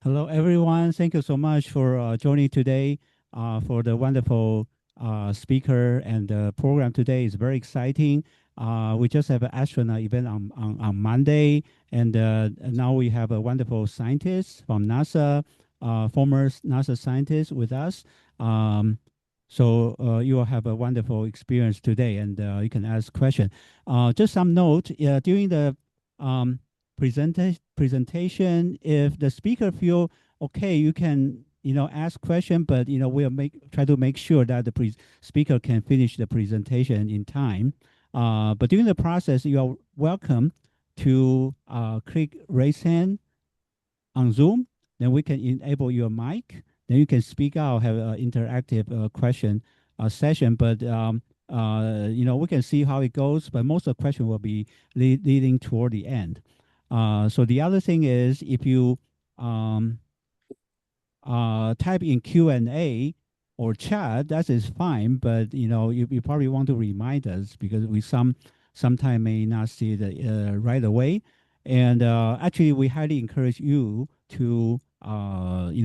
Hello, everyone. Thank you so much for joining today for the wonderful speaker and the program today is very exciting. We just have an astronaut event on Monday, and now we have a wonderful scientist from NASA, former NASA scientist with us. Um, so you will have a wonderful experience today, and you can ask questions. Just some note during the um, presentation, if the speaker feel okay, you can ask question, but we'll try to make sure that the speaker can finish the presentation in time. But during the process, you are welcome to click raise hand on Zoom. Then we can enable your mic. Then you can speak out, have an interactive question session. But we can see how it goes. But most of the question will be leading toward the end. So the other thing is, if you type in Q&A or chat, that is fine. But you probably want to remind us because we sometimes may not see it right away. And actually, we highly encourage you to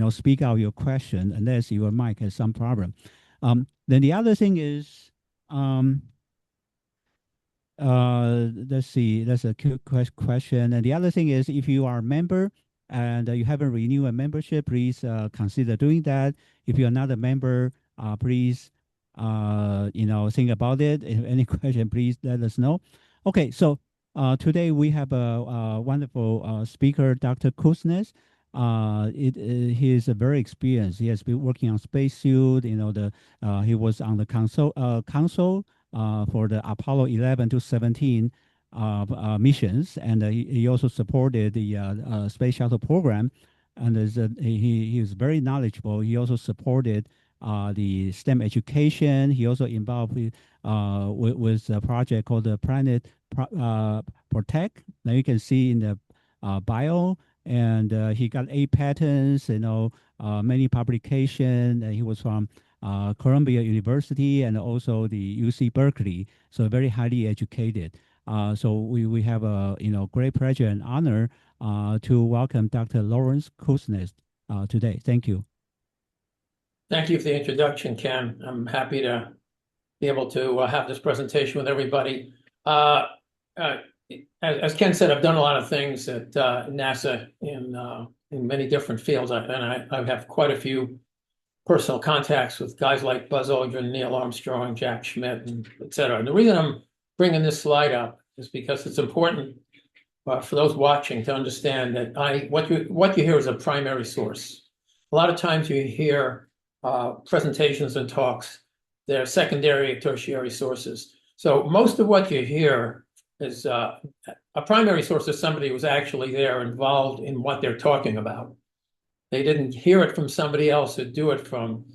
speak out your question unless your mic has some problem. Then the other thing is, let's see, that's a quick question. And the other thing is, if you are a member and you haven't renewed a membership, please consider doing that. If you're not a member, please, think about it. If any question, please let us know. Okay, so today we have a wonderful speaker, Dr. Kuznets. He is very experienced. He has been working on spacesuit. He was on the console for the Apollo 11 to 17 missions, and he also supported the space shuttle program. And he is very knowledgeable. He also supported the STEM education. He also involved with a project called the Planet Protect. Now you can see in the bio, and he got 8 patents. Many publications. He was from Columbia University and also the UC Berkeley, so very highly educated. So we have a great pleasure and honor to welcome Dr. Lawrence Kuznets today. Thank you. Thank you for the introduction, Ken. I'm happy to be able to have this presentation with everybody. As Ken said, I've done a lot of things at NASA in many different fields, and I have quite a few personal contacts with guys like Buzz Aldrin, Neil Armstrong, Jack Schmitt, and et cetera. And the reason I'm bringing this slide up is because it's important for those watching to understand that what you hear is a primary source. A lot of times you hear presentations and talks, they're secondary, tertiary sources. So most of what you hear is a primary source is somebody who's actually there involved in what they're talking about. They didn't hear it from somebody else or do it from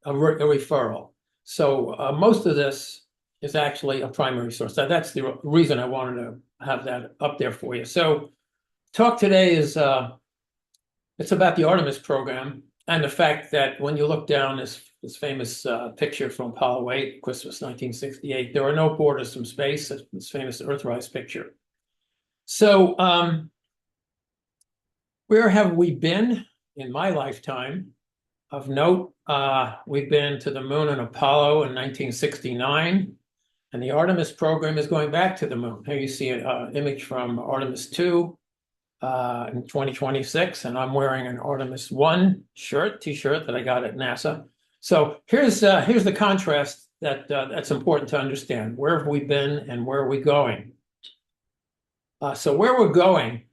a referral. So most of this is actually a primary source. That's the reason I wanted to have that up there for you. So talk today is it's about the Artemis program and the fact that when you look down this famous picture from Apollo 8, Christmas 1968, there are no borders from space, this famous Earthrise picture. So where have we been in my lifetime? Of note, we've been to the moon in Apollo in 1969, and the Artemis program is going back to the moon. Here you see an image from Artemis 2 in 2026, and I'm wearing an Artemis 1 t-shirt that I got at NASA. So here's the contrast that's important to understand. Where have we been and where are we going? So where we're going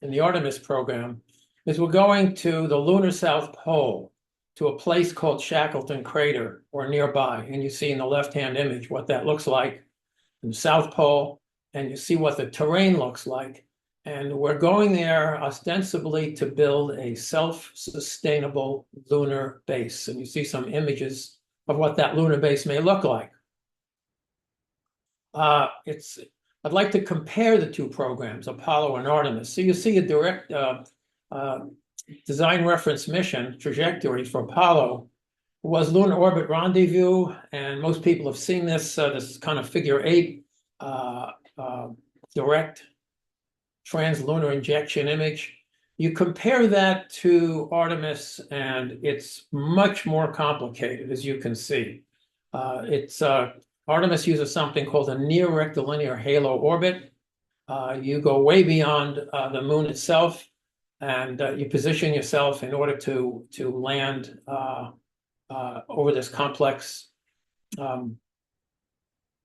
in the Artemis program is we're going to the lunar South Pole, to a place called Shackleton Crater or nearby. And you see in the left-hand image what that looks like in the South Pole, and you see what the terrain looks like. And we're going there ostensibly to build a self-sustainable lunar base. And you see some images of what that lunar base may look like. I'd like to compare the two programs, Apollo and Artemis. So you see a direct design reference mission trajectory for Apollo was lunar orbit rendezvous, and most people have seen this kind of figure 8 direct translunar injection image. You compare that to Artemis, and it's much more complicated, as you can see. Artemis uses something called a near rectilinear halo orbit. You go way beyond the moon itself, and you position yourself in order to land over this complex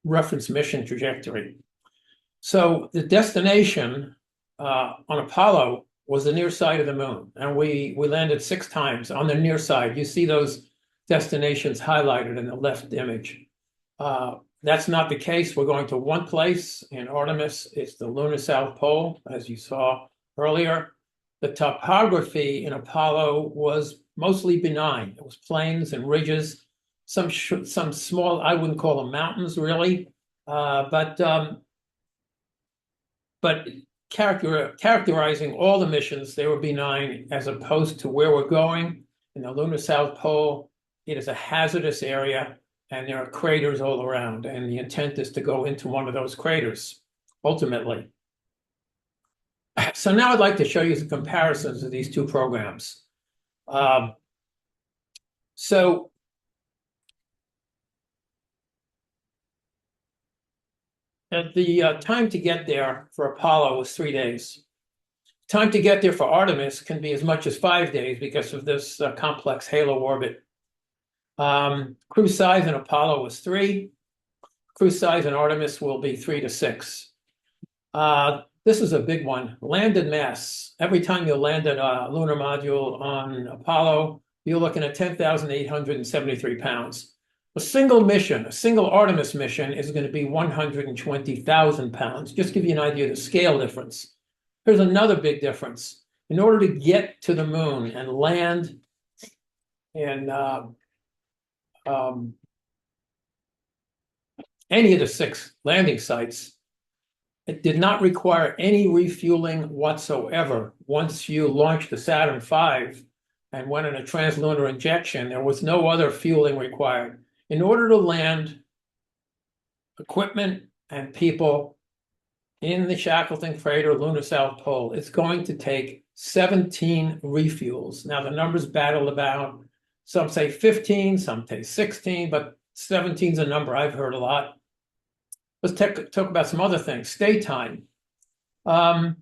reference mission trajectory. So the destination on Apollo was the near side of the moon, and we landed 6 times on the near side. You see those destinations highlighted in the left image. That's not the case. We're going to one place in Artemis. It's the lunar South Pole, as you saw earlier. The topography in Apollo was mostly benign. It was plains and ridges, some small, I wouldn't call them mountains really, but characterizing all the missions, they were benign, as opposed to where we're going in the lunar South Pole. It is a hazardous area, and there are craters all around, and the intent is to go into one of those craters, ultimately. So now I'd like to show you some comparisons of these two programs. So the time to get there for Apollo was 3 days. Time to get there for Artemis can be as much as 5 days because of this complex halo orbit. Crew size in Apollo was 3. Crew size in Artemis will be 3 to 6. This is a big one. Landed mass. Every time you land a lunar module on Apollo, you're looking at 10,873 pounds. A single mission, a single Artemis mission, is going to be 120,000 pounds. Just give you an idea of the scale difference. Here's another big difference. In order to get to the moon and land in any of the 6 landing sites, it did not require any refueling whatsoever. Once you launched the Saturn V and went in a translunar injection, there was no other fueling required. In order to land equipment and people in the Shackleton crater, lunar South Pole, it's going to take 17 refuels. Now, the numbers battle about. Some say 15, some say 16, but 17 is a number I've heard a lot. Let's talk about some other things. Stay time. The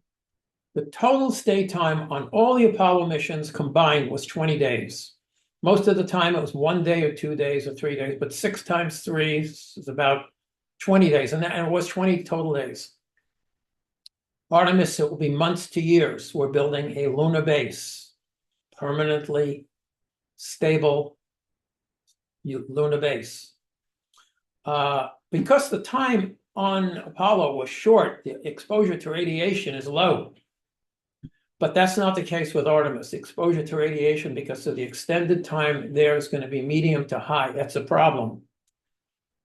total stay time on all the Apollo missions combined was 20 days. Most of the time it was 1 day or 2 days or 3 days, but 6 times 3 is about 20 days, and it was 20 total days. Artemis, it will be months to years. We're building a lunar base, permanently stable lunar base. Because the time on Apollo was short, the exposure to radiation is low. But that's not the case with Artemis. The exposure to radiation, because of the extended time there, is going to be medium to high. That's a problem.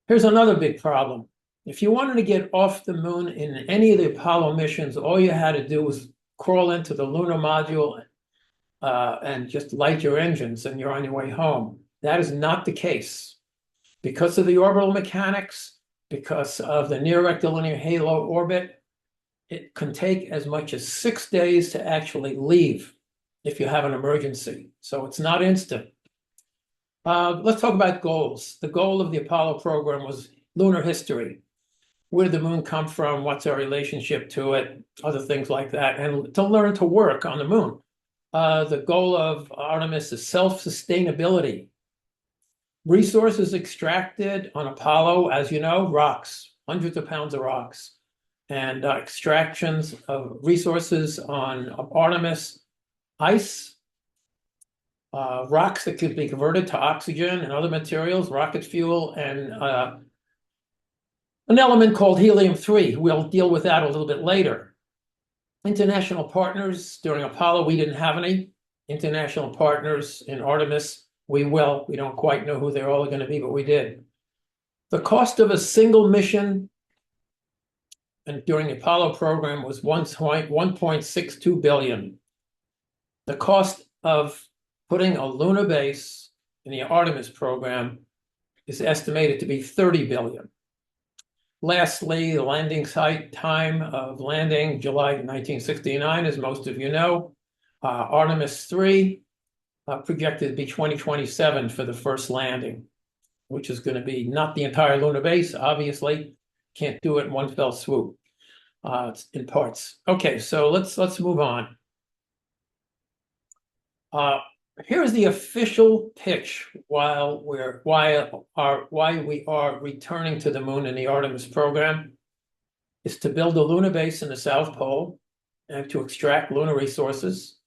Here's another big problem. If you wanted to get off the moon in any of the Apollo missions, all you had to do was crawl into the lunar module and just light your engines, and you're on your way home. That is not the case. Because of the orbital mechanics, because of the near rectilinear halo orbit, it can take as much as 6 days to actually leave if you have an emergency. So it's not instant. Let's talk about goals. The goal of the Apollo program was lunar history. Where did the moon come from? What's our relationship to it? Other things like that. And to learn to work on the moon. The goal of Artemis is self-sustainability. Resources extracted on Apollo, as you know, rocks, hundreds of pounds of rocks. And extractions of resources on Artemis, ice, rocks that could be converted to oxygen and other materials, rocket fuel, and an element called helium-3. We'll deal with that a little bit later. International partners, during Apollo, we didn't have any. International partners in Artemis, we will. We don't quite know who they're all going to be, but we did. The cost of a single mission and during the Apollo program was 1.62 billion. The cost of putting a lunar base in the Artemis program is estimated to be 30 billion. Lastly, the landing site time of landing, July 1969, as most of you know. Artemis 3 projected to be 2027 for the first landing, which is going to be not the entire lunar base, obviously. Can't do it in one fell swoop. It's in parts. Okay, so let's move on. Here's the official pitch why we are returning to the moon in the Artemis program is to build a lunar base in the South Pole and to extract lunar resources,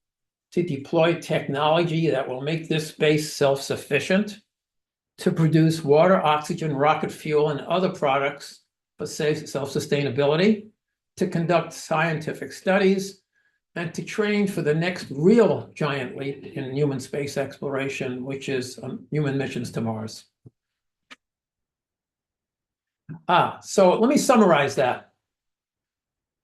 to deploy technology that will make this base self-sufficient, to produce water, oxygen, rocket fuel, and other products for self-sustainability, to conduct scientific studies, and to train for the next real giant leap in human space exploration, which is human missions to Mars. So let me summarize that.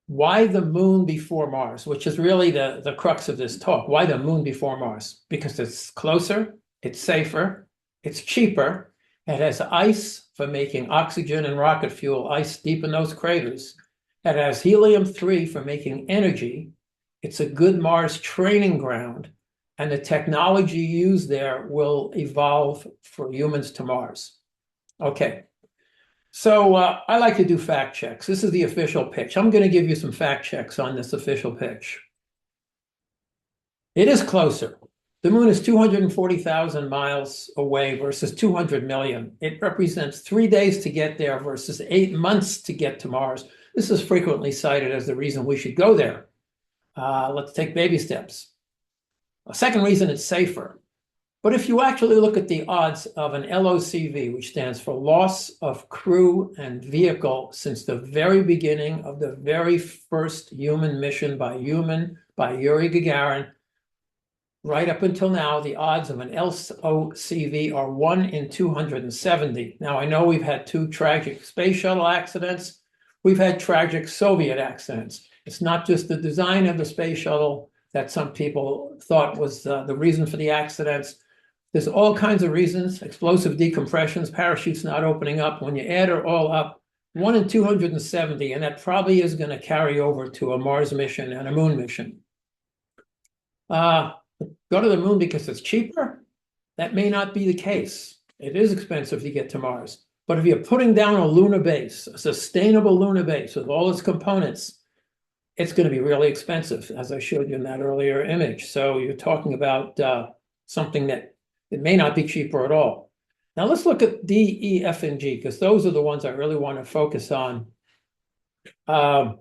Why the moon before Mars, which is really the crux of this talk. Why the moon before Mars? Because it's closer, it's safer, it's cheaper, it has ice for making oxygen and rocket fuel, ice deep in those craters. It has helium-3 for making energy. It's a good Mars training ground, and the technology used there will evolve for humans to Mars. Okay. So I like to do fact checks. This is the official pitch. I'm going to give you some fact checks on this official pitch. It is closer. The moon is 240,000 miles away versus 200 million. It represents 3 days to get there versus 8 months to get to Mars. This is frequently cited as the reason we should go there. Let's take baby steps. A second reason, it's safer. But if you actually look at the odds of an LOCV, which stands for loss of crew and vehicle since the very beginning of the very first human mission by Yuri Gagarin, right up until now, the odds of an LOCV are 1 in 270. Now, I know we've had 2 tragic space shuttle accidents. We've had tragic Soviet accidents. It's not just the design of the space shuttle that some people thought was the reason for the accidents. There's all kinds of reasons, explosive decompressions, parachutes not opening up. When you add it all up, 1 in 270, and that probably is going to carry over to a Mars mission and a moon mission. Go to the moon because it's cheaper? That may not be the case. It is expensive to get to Mars. But if you're putting down a lunar base, a sustainable lunar base with all its components, it's going to be really expensive, as I showed you in that earlier image. So you're talking about something that it may not be cheaper at all. Now let's look at D, E, F, and G, because those are the ones I really want to focus on. So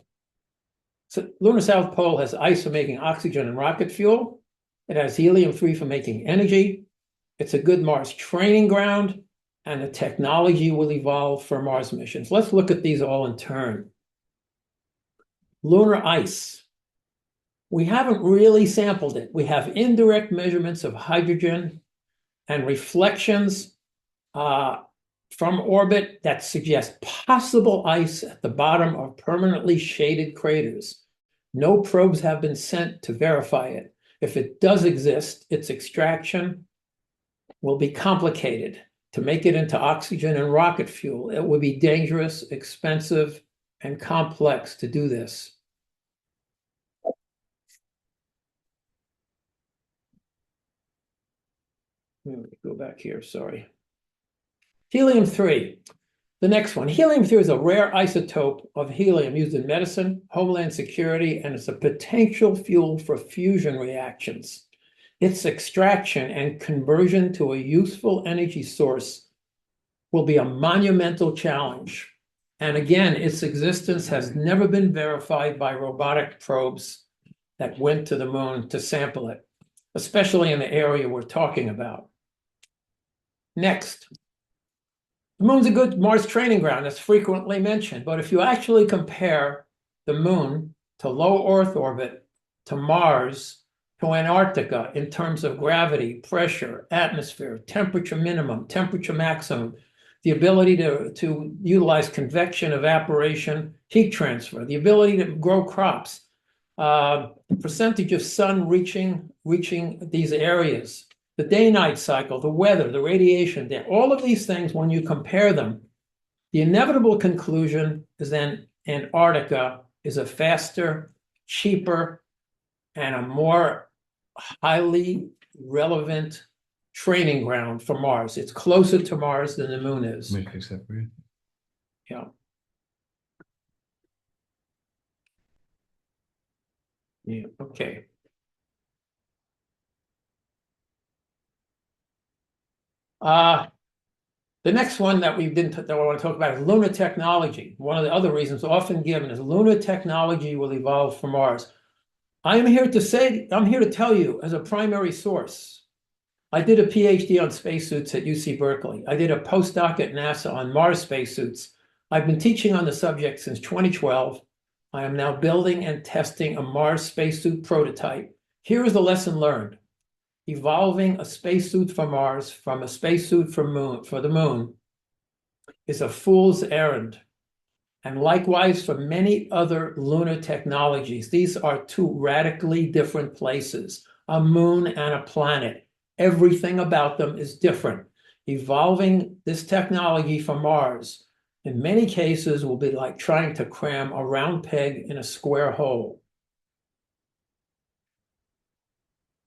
lunar South Pole has ice for making oxygen and rocket fuel. It has helium-3 for making energy. It's a good Mars training ground, and the technology will evolve for Mars missions. Let's look at these all in turn. Lunar ice. We haven't really sampled it. We have indirect measurements of hydrogen and reflections from orbit that suggest possible ice at the bottom of permanently shaded craters. No probes have been sent to verify it. If it does exist, its extraction will be complicated. To make it into oxygen and rocket fuel, it would be dangerous, expensive, and complex to do this. Let me go back here, sorry. Helium-3, the next one. Helium-3 is a rare isotope of helium used in medicine, homeland security, and it's a potential fuel for fusion reactions. Its extraction and conversion to a useful energy source will be a monumental challenge. And again, its existence has never been verified by robotic probes that went to the moon to sample it, especially in the area we're talking about. Next, the moon's a good Mars training ground, that's frequently mentioned, but if you actually compare the moon to low Earth orbit, to Mars, to Antarctica in terms of gravity, pressure, atmosphere, temperature minimum, temperature maximum, the ability to utilize convection, evaporation, heat transfer, the ability to grow crops, the percentage of sun reaching these areas, the day-night cycle, the weather, the radiation, all of these things, when you compare them, the inevitable conclusion is then Antarctica is a faster, cheaper, and a more highly relevant training ground for Mars. It's closer to Mars than the moon is. Let me fix that for you. Yeah. Yeah, okay. The next one that that I want to talk about is lunar technology. One of the other reasons often given is lunar technology will evolve for Mars. I'm here to tell you as a primary source. I did a PhD on spacesuits at UC Berkeley. I did a postdoc at NASA on Mars spacesuits. I've been teaching on the subject since 2012. I am now building and testing a Mars spacesuit prototype. Here is the lesson learned. Evolving a spacesuit for Mars from a spacesuit for the moon is a fool's errand. And likewise for many other lunar technologies, these are two radically different places, a moon and a planet. Everything about them is different. Evolving this technology for Mars, in many cases, will be like trying to cram a round peg in a square hole.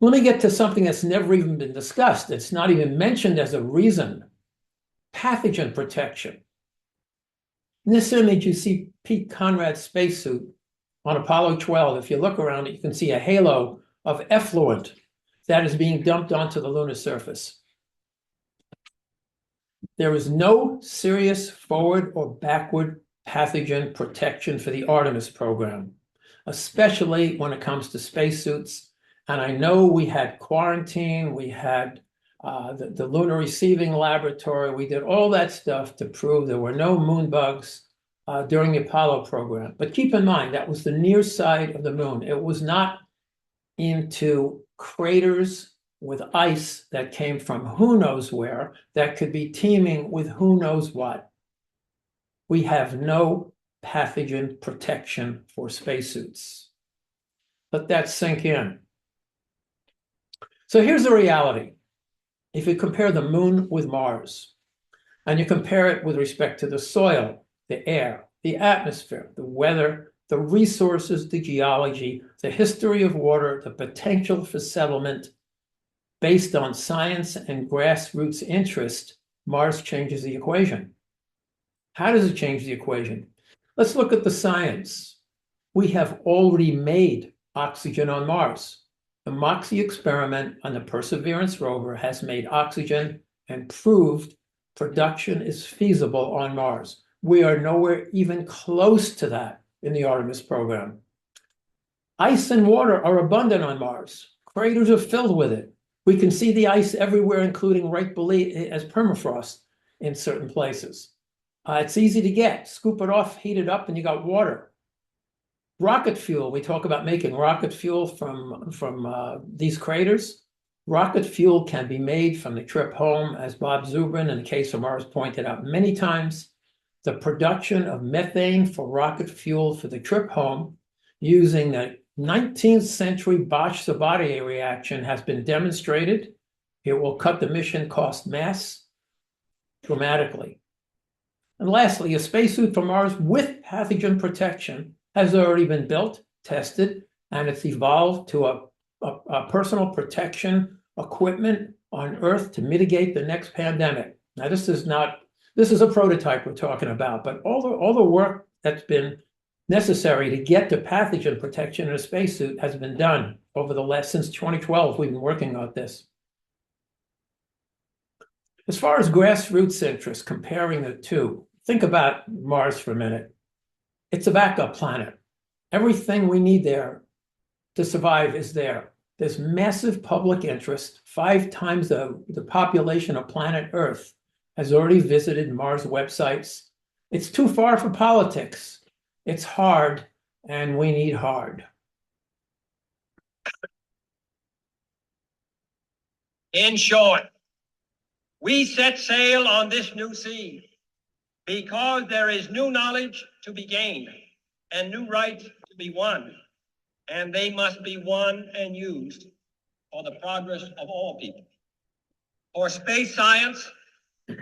Let me get to something that's never even been discussed. It's not even mentioned as a reason. Pathogen protection. In this image, you see Pete Conrad's spacesuit on Apollo 12. If you look around it, you can see a halo of effluent that is being dumped onto the lunar surface. There is no serious forward or backward pathogen protection for the Artemis program, especially when it comes to spacesuits. And I know we had quarantine, we had the lunar receiving laboratory. We did all that stuff to prove there were no moon bugs during the Apollo program. But keep in mind, that was the near side of the moon. It was not into craters with ice that came from who knows where, that could be teeming with who knows what. We have no pathogen protection for spacesuits. Let that sink in. So here's the reality. If you compare the moon with Mars, and you compare it with respect to the soil, the air, the atmosphere, the weather, the resources, the geology, the history of water, the potential for settlement, based on science and grassroots interest, Mars changes the equation. How does it change the equation? Let's look at the science. We have already made oxygen on Mars. The MOXIE experiment on the Perseverance rover has made oxygen and proved production is feasible on Mars. We are nowhere even close to that in the Artemis program. Ice and water are abundant on Mars. Craters are filled with it. We can see the ice everywhere, including right below as permafrost in certain places. It's easy to get. Scoop it off, heat it up, and you got water. Rocket fuel, we talk about making rocket fuel from these craters. Rocket fuel can be made from the trip home, as Bob Zubrin in the case of Mars pointed out many times. The production of methane for rocket fuel for the trip home using the 19th century Bosch-Sabatier reaction has been demonstrated. It will cut the mission cost mass dramatically. And lastly, a spacesuit for Mars with pathogen protection has already been built, tested, and it's evolved to a personal protection equipment on Earth to mitigate the next pandemic. Now, this is a prototype we're talking about, but all the work that's been necessary to get to pathogen protection in a spacesuit has been done since 2012. We've been working on this. As far as grassroots interest, comparing the two, think about Mars for a minute. It's a backup planet. Everything we need there to survive is there. There's massive public interest. 5 times the population of planet Earth has already visited Mars websites. It's too far for politics. It's hard, and we need hard. In short, we set sail on this new sea because there is new knowledge to be gained and new rights to be won, and they must be won and used for the progress of all people. For space science,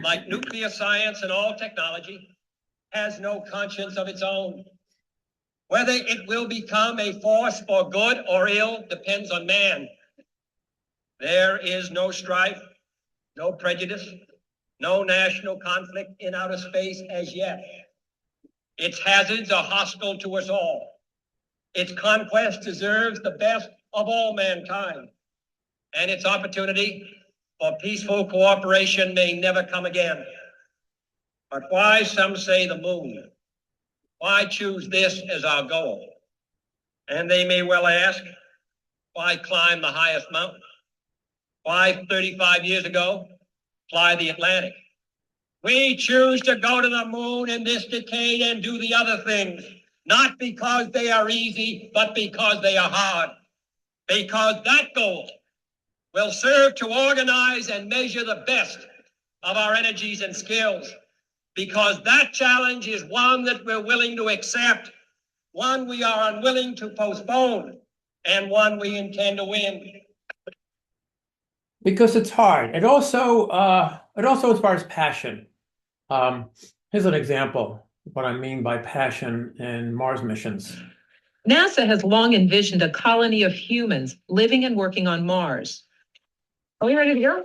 like nuclear science and all technology, has no conscience of its own. Whether it will become a force for good or ill depends on man There is no strife, no prejudice, no national conflict in outer space as yet. Its hazards are hostile to us all. Its conquest deserves the best of all mankind, and its opportunity for peaceful cooperation may never come again. But why, some say, the moon? Why choose this as our goal? And they may well ask, why climb the highest mountain? Why, 35 years ago, fly the Atlantic? We choose to go to the moon in this decade and do the other things, not because they are easy, but because they are hard. Because that goal will serve to organize and measure the best of our energies and skills. Because that challenge is one that we're willing to accept, one we are unwilling to postpone, and one we intend to win. Because it's hard. It also inspires passion. Here's an example of what I mean by passion in Mars missions. NASA has long envisioned a colony of humans living and working on Mars. Are we ready to go?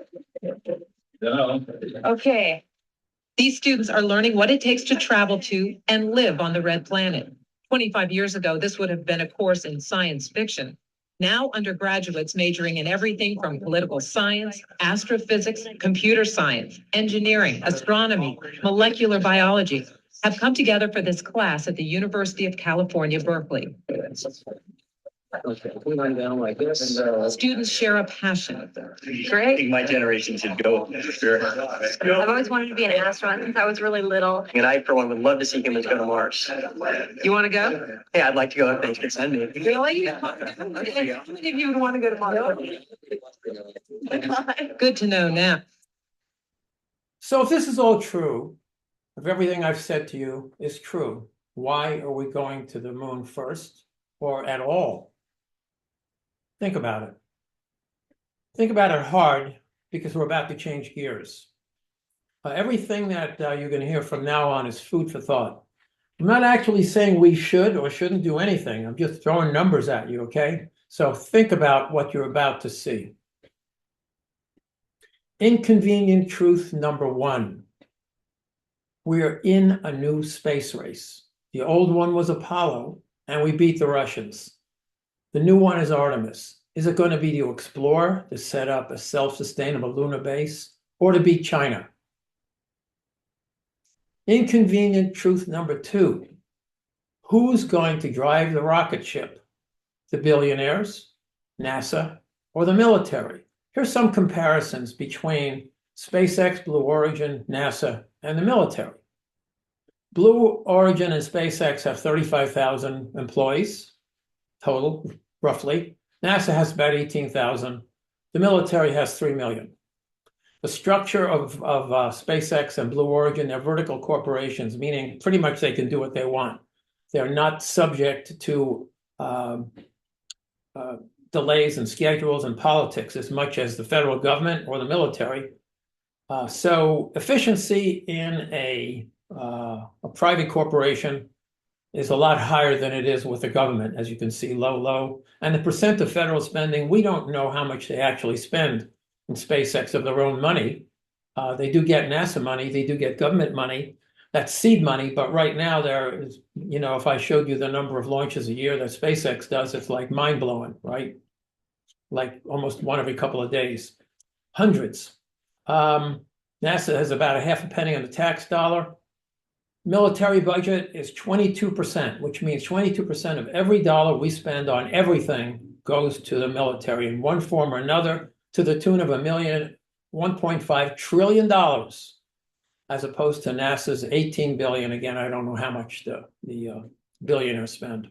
No. Okay. These students are learning what it takes to travel to and live on the red planet. 25 years ago, this would have been a course in science fiction. Now, undergraduates majoring in everything from political science, astrophysics, computer science, engineering, astronomy, molecular biology have come together for this class at the University of California, Berkeley. Okay, we went down like this. Students share a passion. I Great. think my generation should go for sure. I've always wanted to be an astronaut since I was really little. And I, for one, would love to see humans go to Mars. You want to go? Hey, I'd like to go if they can send me. Really? How many of you would want to go to Mars? Good to know now. So if this is all true, if everything I've said to you is true, why are we going to the moon first or at all? Think about it. Think about it hard, because we're about to change gears. Everything that you're going to hear from now on is food for thought. I'm not actually saying we should or shouldn't do anything. I'm just throwing numbers at you, okay? So think about what you're about to see. Inconvenient truth number one. We are in a new space race. The old one was Apollo, and we beat the Russians. The new one is Artemis. Is it going to be to explore, to set up a self-sustainable lunar base, or to beat China? Inconvenient truth number two. Who's going to drive the rocket ship? The billionaires, NASA, or the military? Here's some comparisons between SpaceX, Blue Origin, NASA, and the military. Blue Origin and SpaceX have 35,000 employees total, roughly. NASA has about 18,000. The military has 3 million. The structure of SpaceX and Blue Origin, they're vertical corporations, meaning pretty much they can do what they want. They're not subject to delays and schedules and politics as much as the federal government or the military. So efficiency in a private corporation is a lot higher than it is with the government, as you can see, low. And the percent of federal spending, we don't know how much they actually spend in SpaceX of their own money. They do get NASA money, they do get government money. That's seed money, but right now there is, if I showed you the number of launches a year that SpaceX does, it's like mind-blowing, right? Like almost one every couple of days. Hundreds. NASA has about a half a penny on the tax dollar. Military budget is 22%, which means 22% of every dollar we spend on everything goes to the military in one form or another, to the tune of $1.5 trillion, as opposed to NASA's 18 billion. Again, I don't know how much the billionaires spend.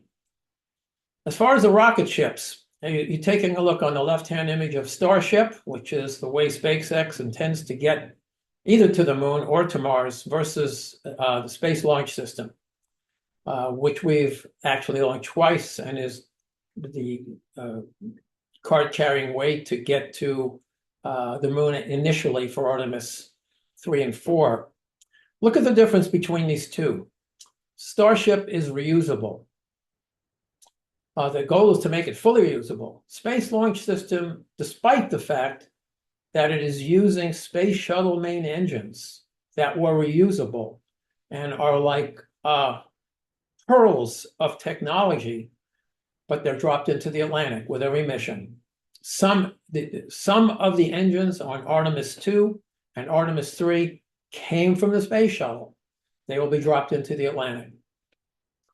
As far as the rocket ships, you're taking a look on the left-hand image of Starship, which is the way SpaceX intends to get either to the moon or to Mars, versus the Space Launch System, which we've actually launched twice and is the card-carrying way to get to the moon initially for Artemis 3 and 4. Look at the difference between these two. Starship is reusable. The goal is to make it fully reusable. Space Launch System, despite the fact that it is using space shuttle main engines that were reusable and are like pearls of technology, but they're dropped into the Atlantic with every mission. Some of the engines on Artemis 2 and Artemis 3 came from the space shuttle. They will be dropped into the Atlantic.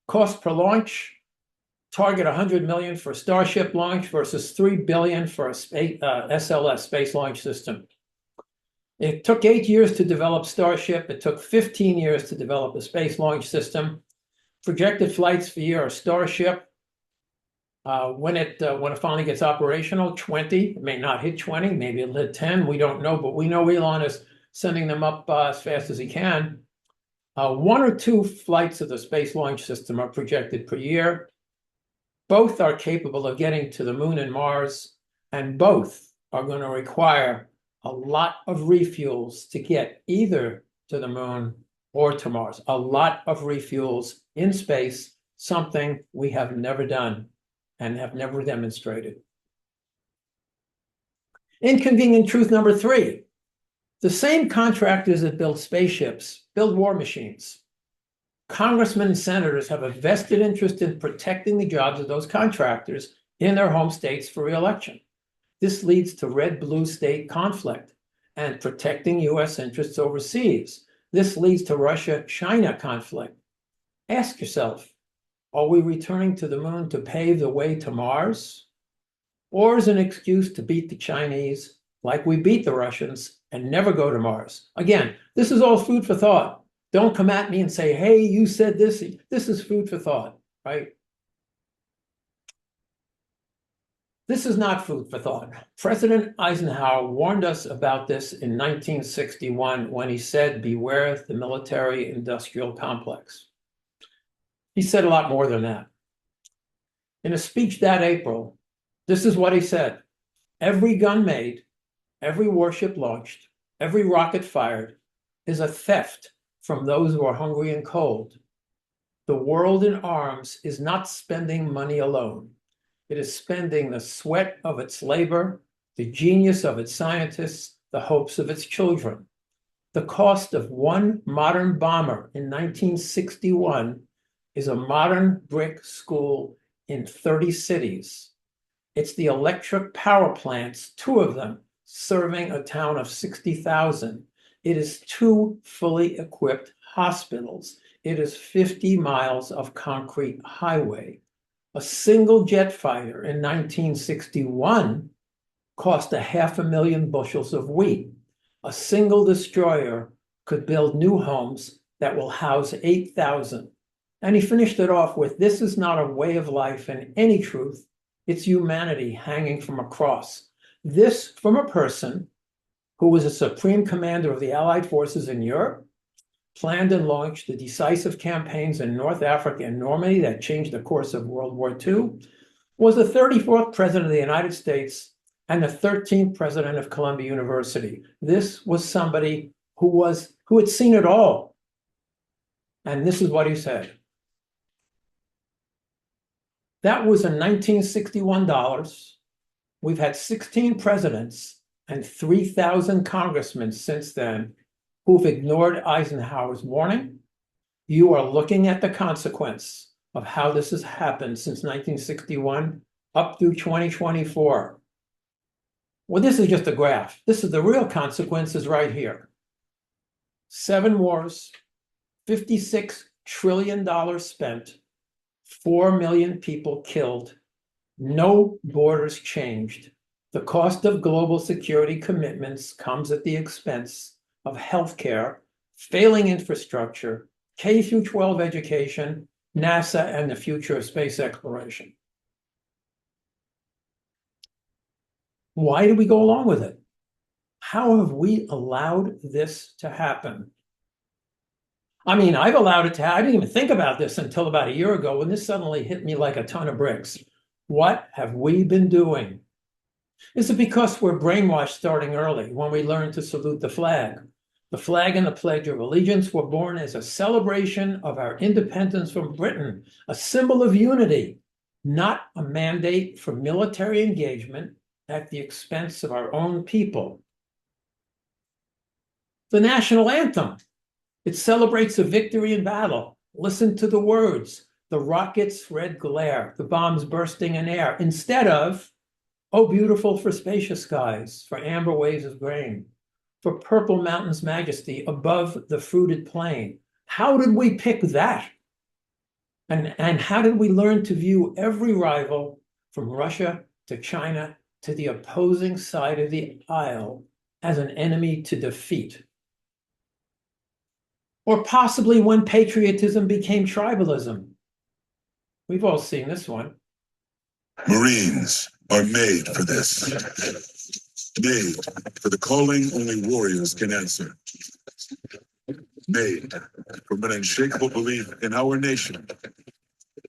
Cost per launch, target 100 million for Starship launch versus 3 billion for a SLS, Space Launch System. It took 8 years to develop Starship. It took 15 years to develop a Space Launch System. Projected flights for year are Starship. When it finally gets operational, 20. It may not hit 20, maybe it'll hit 10. We don't know, but we know Elon is sending them up as fast as he can. 1 or 2 flights of the Space Launch System are projected per year. Both are capable of getting to the moon and Mars, and both are going to require a lot of refuels to get either to the moon or to Mars. A lot of refuels in space, something we have never done and have never demonstrated. Inconvenient truth number 3. The same contractors that build spaceships build war machines. Congressmen and senators have a vested interest in protecting the jobs of those contractors in their home states for re-election. This leads to red-blue state conflict and protecting U.S. interests overseas. This leads to Russia-China conflict. Ask yourself, are we returning to the moon to pave the way to Mars? Or is it an excuse to beat the Chinese like we beat the Russians and never go to Mars? Again, this is all food for thought. Don't come at me and say, hey, you said this. This is food for thought, right? This is not food for thought. President Eisenhower warned us about this in 1961 when he said, beware the military-industrial complex. He said a lot more than that. In a speech that April, this is what he said. Every gun made, every warship launched, every rocket fired is a theft from those who are hungry and cold. The world in arms is not spending money alone. It is spending the sweat of its labor, the genius of its scientists, the hopes of its children. The cost of one modern bomber in 1961 is a modern brick school in 30 cities. It's the electric power plants, 2 of them, serving a town of 60,000. It is 2 fully equipped hospitals. It is 50 miles of concrete highway. A single jet fighter in 1961 cost 500,000 bushels of wheat. A single destroyer could build new homes that will house 8,000. And he finished it off with, this is not a way of life in any truth. It's humanity hanging from a cross. This from a person who was a supreme commander of the Allied forces in Europe, planned and launched the decisive campaigns in North Africa and Normandy that changed the course of World War II, was the 34th president of the United States and the 13th president of Columbia University. This was somebody who had seen it all. And this is what he said. That was in 1961 dollars. We've had 16 presidents and 3,000 congressmen since then who've ignored Eisenhower's warning. You are looking at the consequence of how this has happened since 1961 up through 2024. Well, this is just a graph. This is the real consequences right here. 7 wars, $56 trillion spent, 4 million people killed, no borders changed. The cost of global security commitments comes at the expense of healthcare, failing infrastructure, K through 12 education, NASA, and the future of space exploration. Why do we go along with it? How have we allowed this to happen? I mean, I've allowed it to happen. I didn't even think about this until about a year ago when this suddenly hit me like a ton of bricks. What have we been doing? Is it because we're brainwashed starting early when we learn to salute the flag? The flag and the Pledge of Allegiance were born as a celebration of our independence from Britain, a symbol of unity. not a mandate for military engagement at the expense of our own people. The national anthem. It celebrates a victory in battle. Listen to the words. The rocket's red glare, the bombs bursting in air, instead of, oh, beautiful for spacious skies, for amber waves of grain, for purple mountains' majesty above the fruited plain. How did we pick that? And how did we learn to view every rival from Russia to China to the opposing side of the aisle as an enemy to defeat? Or possibly when patriotism became tribalism. We've all seen this one. Marines are made for this. Made for the calling only warriors can answer. Made from an unshakable belief in our nation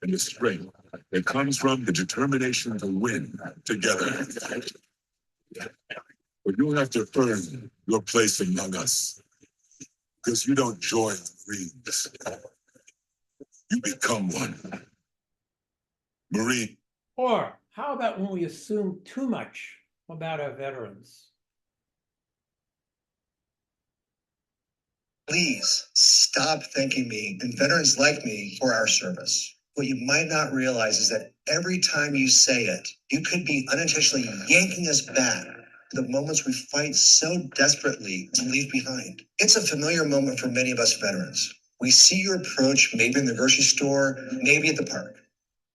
and the strength that comes from the determination to win together. But you have to earn your place among us. Because you don't join the Marines. You become one. Marine. Or how about when we assume too much about our veterans? Please stop thanking me and veterans like me for our service. What you might not realize is that every time you say it, you could be unintentionally yanking us back to the moments we fight so desperately to leave behind. It's a familiar moment for many of us veterans. We see your approach, maybe in the grocery store, maybe at the park.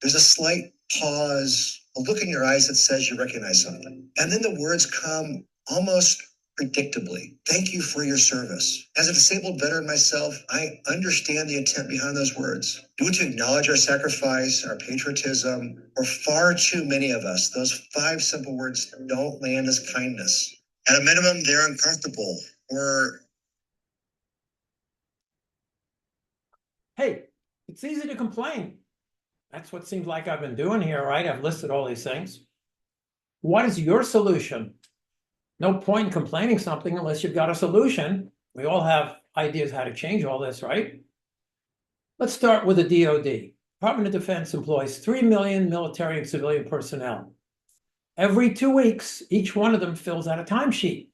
There's a slight pause, a look in your eyes that says you recognize something. And then the words come almost predictably. Thank you for your service. As a disabled veteran myself, I understand the intent behind those words. You want to acknowledge our sacrifice, our patriotism, or far too many of us, those 5 simple words don't land as kindness. At a minimum, they're uncomfortable or... Hey, it's easy to complain. That's what seems like I've been doing here, right? I've listed all these things. What is your solution? No point in complaining something unless you've got a solution. We all have ideas how to change all this, right? Let's start with the DoD. Department of Defense employs 3 million military and civilian personnel. Every 2 weeks, each one of them fills out a timesheet,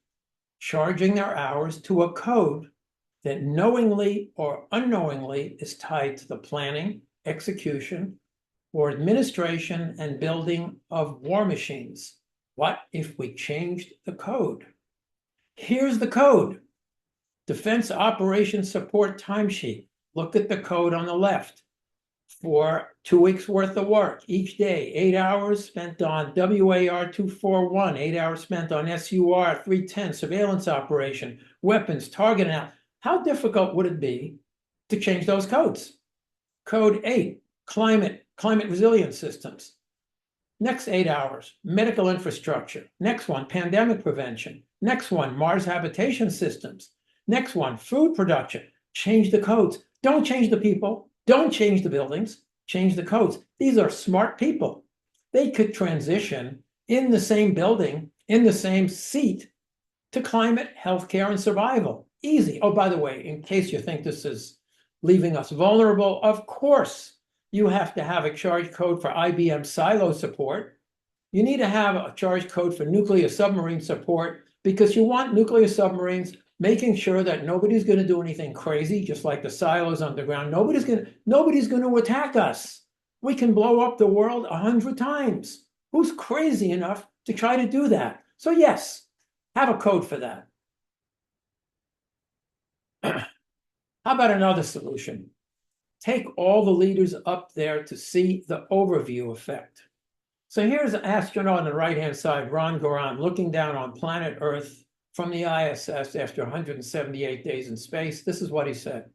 charging their hours to a code that knowingly or unknowingly is tied to the planning, execution, or administration and building of war machines. What if we changed the code? Here's the code. Defense Operations Support Timesheet. Look at the code on the left. For 2 weeks worth of work, each day, 8 hours spent on WAR 241, 8 hours spent on SUR 310, surveillance operation, weapons, target analysis. How difficult would it be to change those codes? Code 8, climate resilience systems. Next 8 hours, medical infrastructure. Next one, pandemic prevention. Next one, Mars habitation systems. Next one, food production. Change the codes. Don't change the people. Don't change the buildings. Change the codes. These are smart people. They could transition in the same building, in the same seat, to climate, healthcare, and survival. Easy. Oh, by the way, in case you think this is leaving us vulnerable, of course, you have to have a charge code for IBM silo support. You need to have a charge code for nuclear submarine support because you want nuclear submarines making sure that nobody's going to do anything crazy, just like the silos underground. Nobody's going to attack us. We can blow up the world 100 times. Who's crazy enough to try to do that? So yes, have a code for that. How about another solution? Take all the leaders up there to see the overview effect. So here's an astronaut on the right-hand side, Ron Goran, looking down on planet Earth from the ISS after 178 days in space. This is what he said.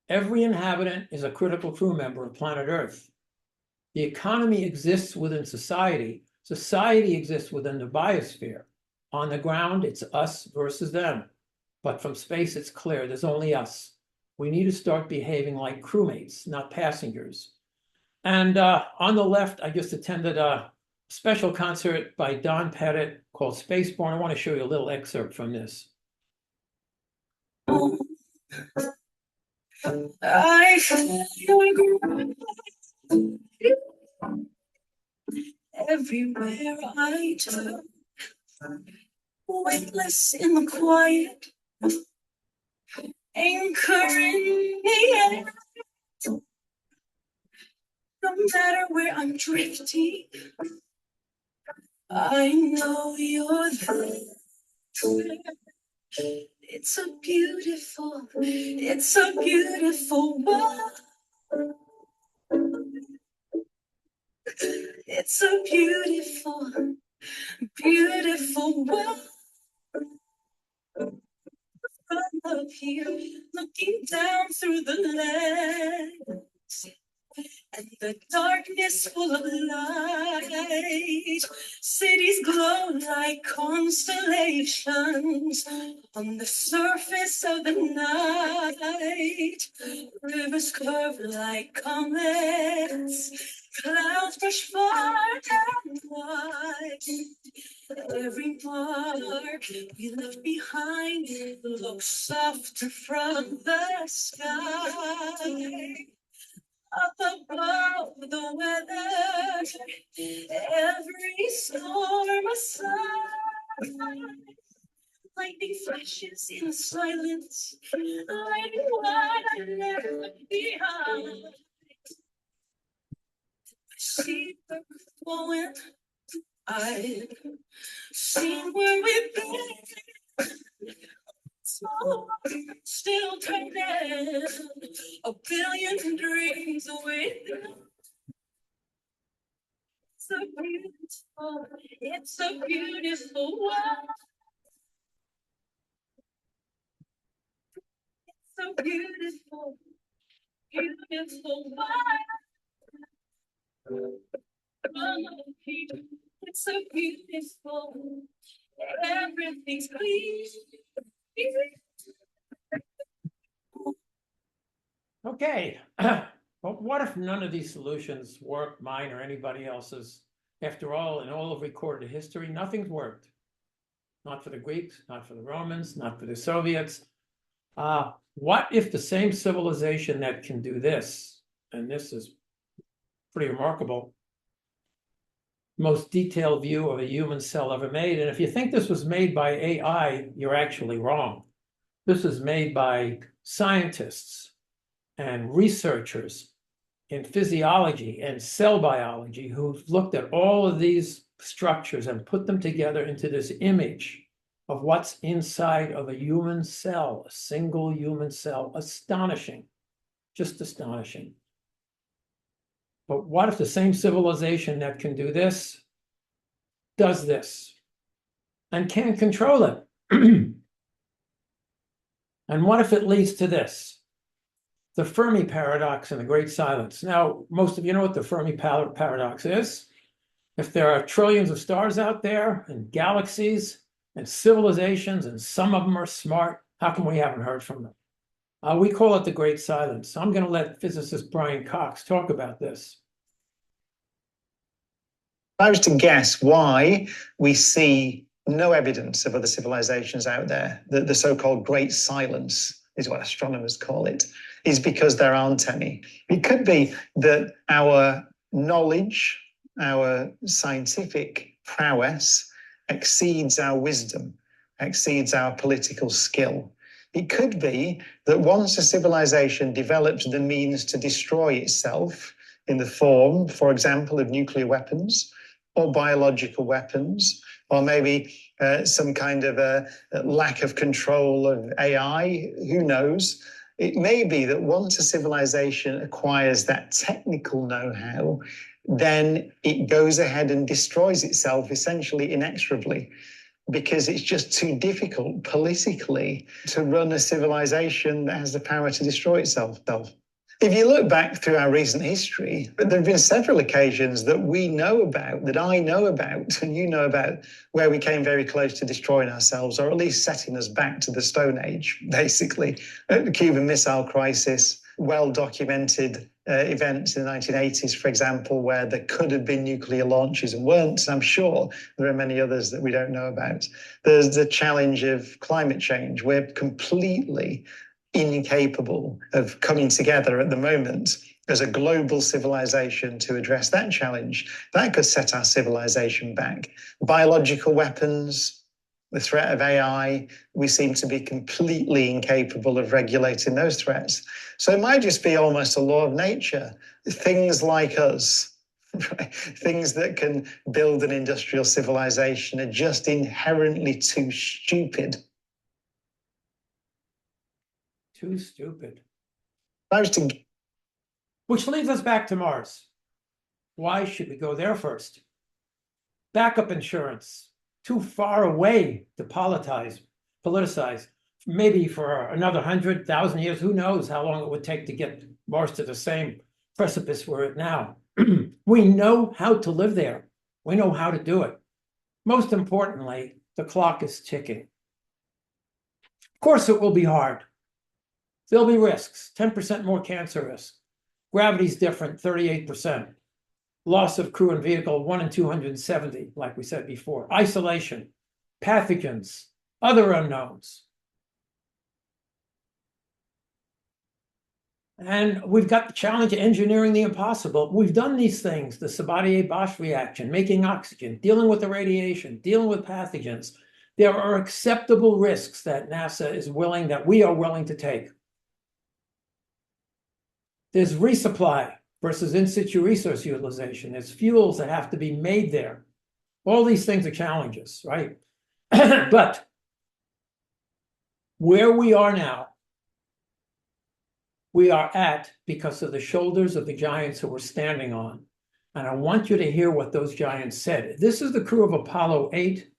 Every inhabitant is a critical crew member of planet Earth. The economy exists within society. Society exists within the biosphere. On the ground, it's us versus them. But from space, it's clear there's only us. We need to start behaving like crewmates, not passengers. And on the left, I just attended a special concert by Don Pettit called Spaceborne. I want to show you a little excerpt from this. I feel Everywhere I turn, weightless in the quiet, anchor in the air. No matter where I'm drifting, I know you're there. It's a beautiful world. It's a beautiful world. From up here, looking down through the land. And the darkness full of light. Cities glow like constellations on the surface of the night. Rivers curve like comets. Clouds brush far and wide. Every mark we left behind looks softer from the sky. Up above the weather, every storm aside, lightning flashes in silence, lighting what I left behind. I see the flowing, I've seen where we've been. Small, still turning, a billion dreams within. It's a beautiful world. It's a beautiful world. It's so beautiful. Everything's clean. Okay, but what if none of these solutions work, mine or anybody else's? After all, in all of recorded history, nothing's worked. Not for the Greeks, not for the Romans, not for the Soviets. What if the same civilization that can do this, and this is pretty remarkable, most detailed view of a human cell ever made, and if you think this was made by AI, you're actually wrong. This is made by scientists and researchers in physiology and cell biology who've looked at all of these structures and put them together into this image of what's inside of a human cell, a single human cell. Astonishing, just astonishing. But what if the same civilization that can do this does this and can't control it? And what if it leads to this? The Fermi paradox and the great silence. Now, most of you know what the Fermi paradox is. If there are trillions of stars out there and galaxies and civilizations, and some of them are smart, how come we haven't heard from them? We call it the great silence. I'm going to let physicist Brian Cox talk about this. If I was to guess why we see no evidence of other civilizations out there, the so-called great silence is what astronomers call it, is because there aren't any. It could be that our knowledge, our scientific prowess exceeds our wisdom, exceeds our political skill. It could be that once a civilization develops the means to destroy itself in the form, for example, of nuclear weapons or biological weapons, or maybe some kind of a lack of control of AI, who knows? It may be that once a civilization acquires that technical know-how, then it goes ahead and destroys itself essentially inexorably, because it's just too difficult politically to run a civilization that has the power to destroy itself. If you look back through our recent history, there have been several occasions that we know about, that I know about, and you know about, where we came very close to destroying ourselves, or at least setting us back to the Stone Age, basically. The Cuban Missile Crisis, well-documented events in the 1980s, for example, where there could have been nuclear launches and weren't. And I'm sure there are many others that we don't know about. There's the challenge of climate change. We're completely incapable of coming together at the moment as a global civilization to address that challenge, that could set our civilization back. Biological weapons, the threat of AI, we seem to be completely incapable of regulating those threats. So it might just be almost a law of nature. Things like us, right? Things that can build an industrial civilization are just inherently too stupid. Too stupid. I was to Which leads us back to Mars. Why should we go there first? Backup insurance, too far away to politicize, maybe for another 100,000 years. Who knows how long it would take to get Mars to the same precipice we're at now. We know how to live there. We know how to do it. Most importantly, the clock is ticking. Of course, it will be hard. There'll be risks, 10% more cancer risk. Gravity's different, 38%. Loss of crew and vehicle, 1 in 270, like we said before. Isolation, pathogens, other unknowns. And we've got the challenge of engineering the impossible. We've done these things, the Sabatier-Bosch reaction, making oxygen, dealing with the radiation, dealing with pathogens. There are acceptable risks that NASA is willing, that we are willing to take. There's resupply versus in situ resource utilization. There's fuels that have to be made there. All these things are challenges, right? But where we are now, we are at because of the shoulders of the giants who we're standing on. And I want you to hear what those giants said. This is the crew of Apollo 8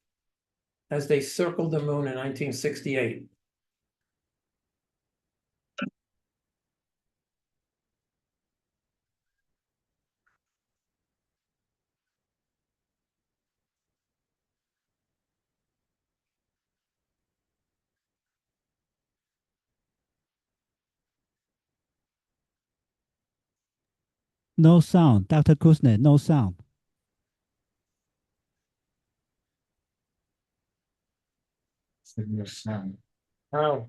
as they circled the moon in 1968. No sound. Dr. Kusnet, no sound. Oh.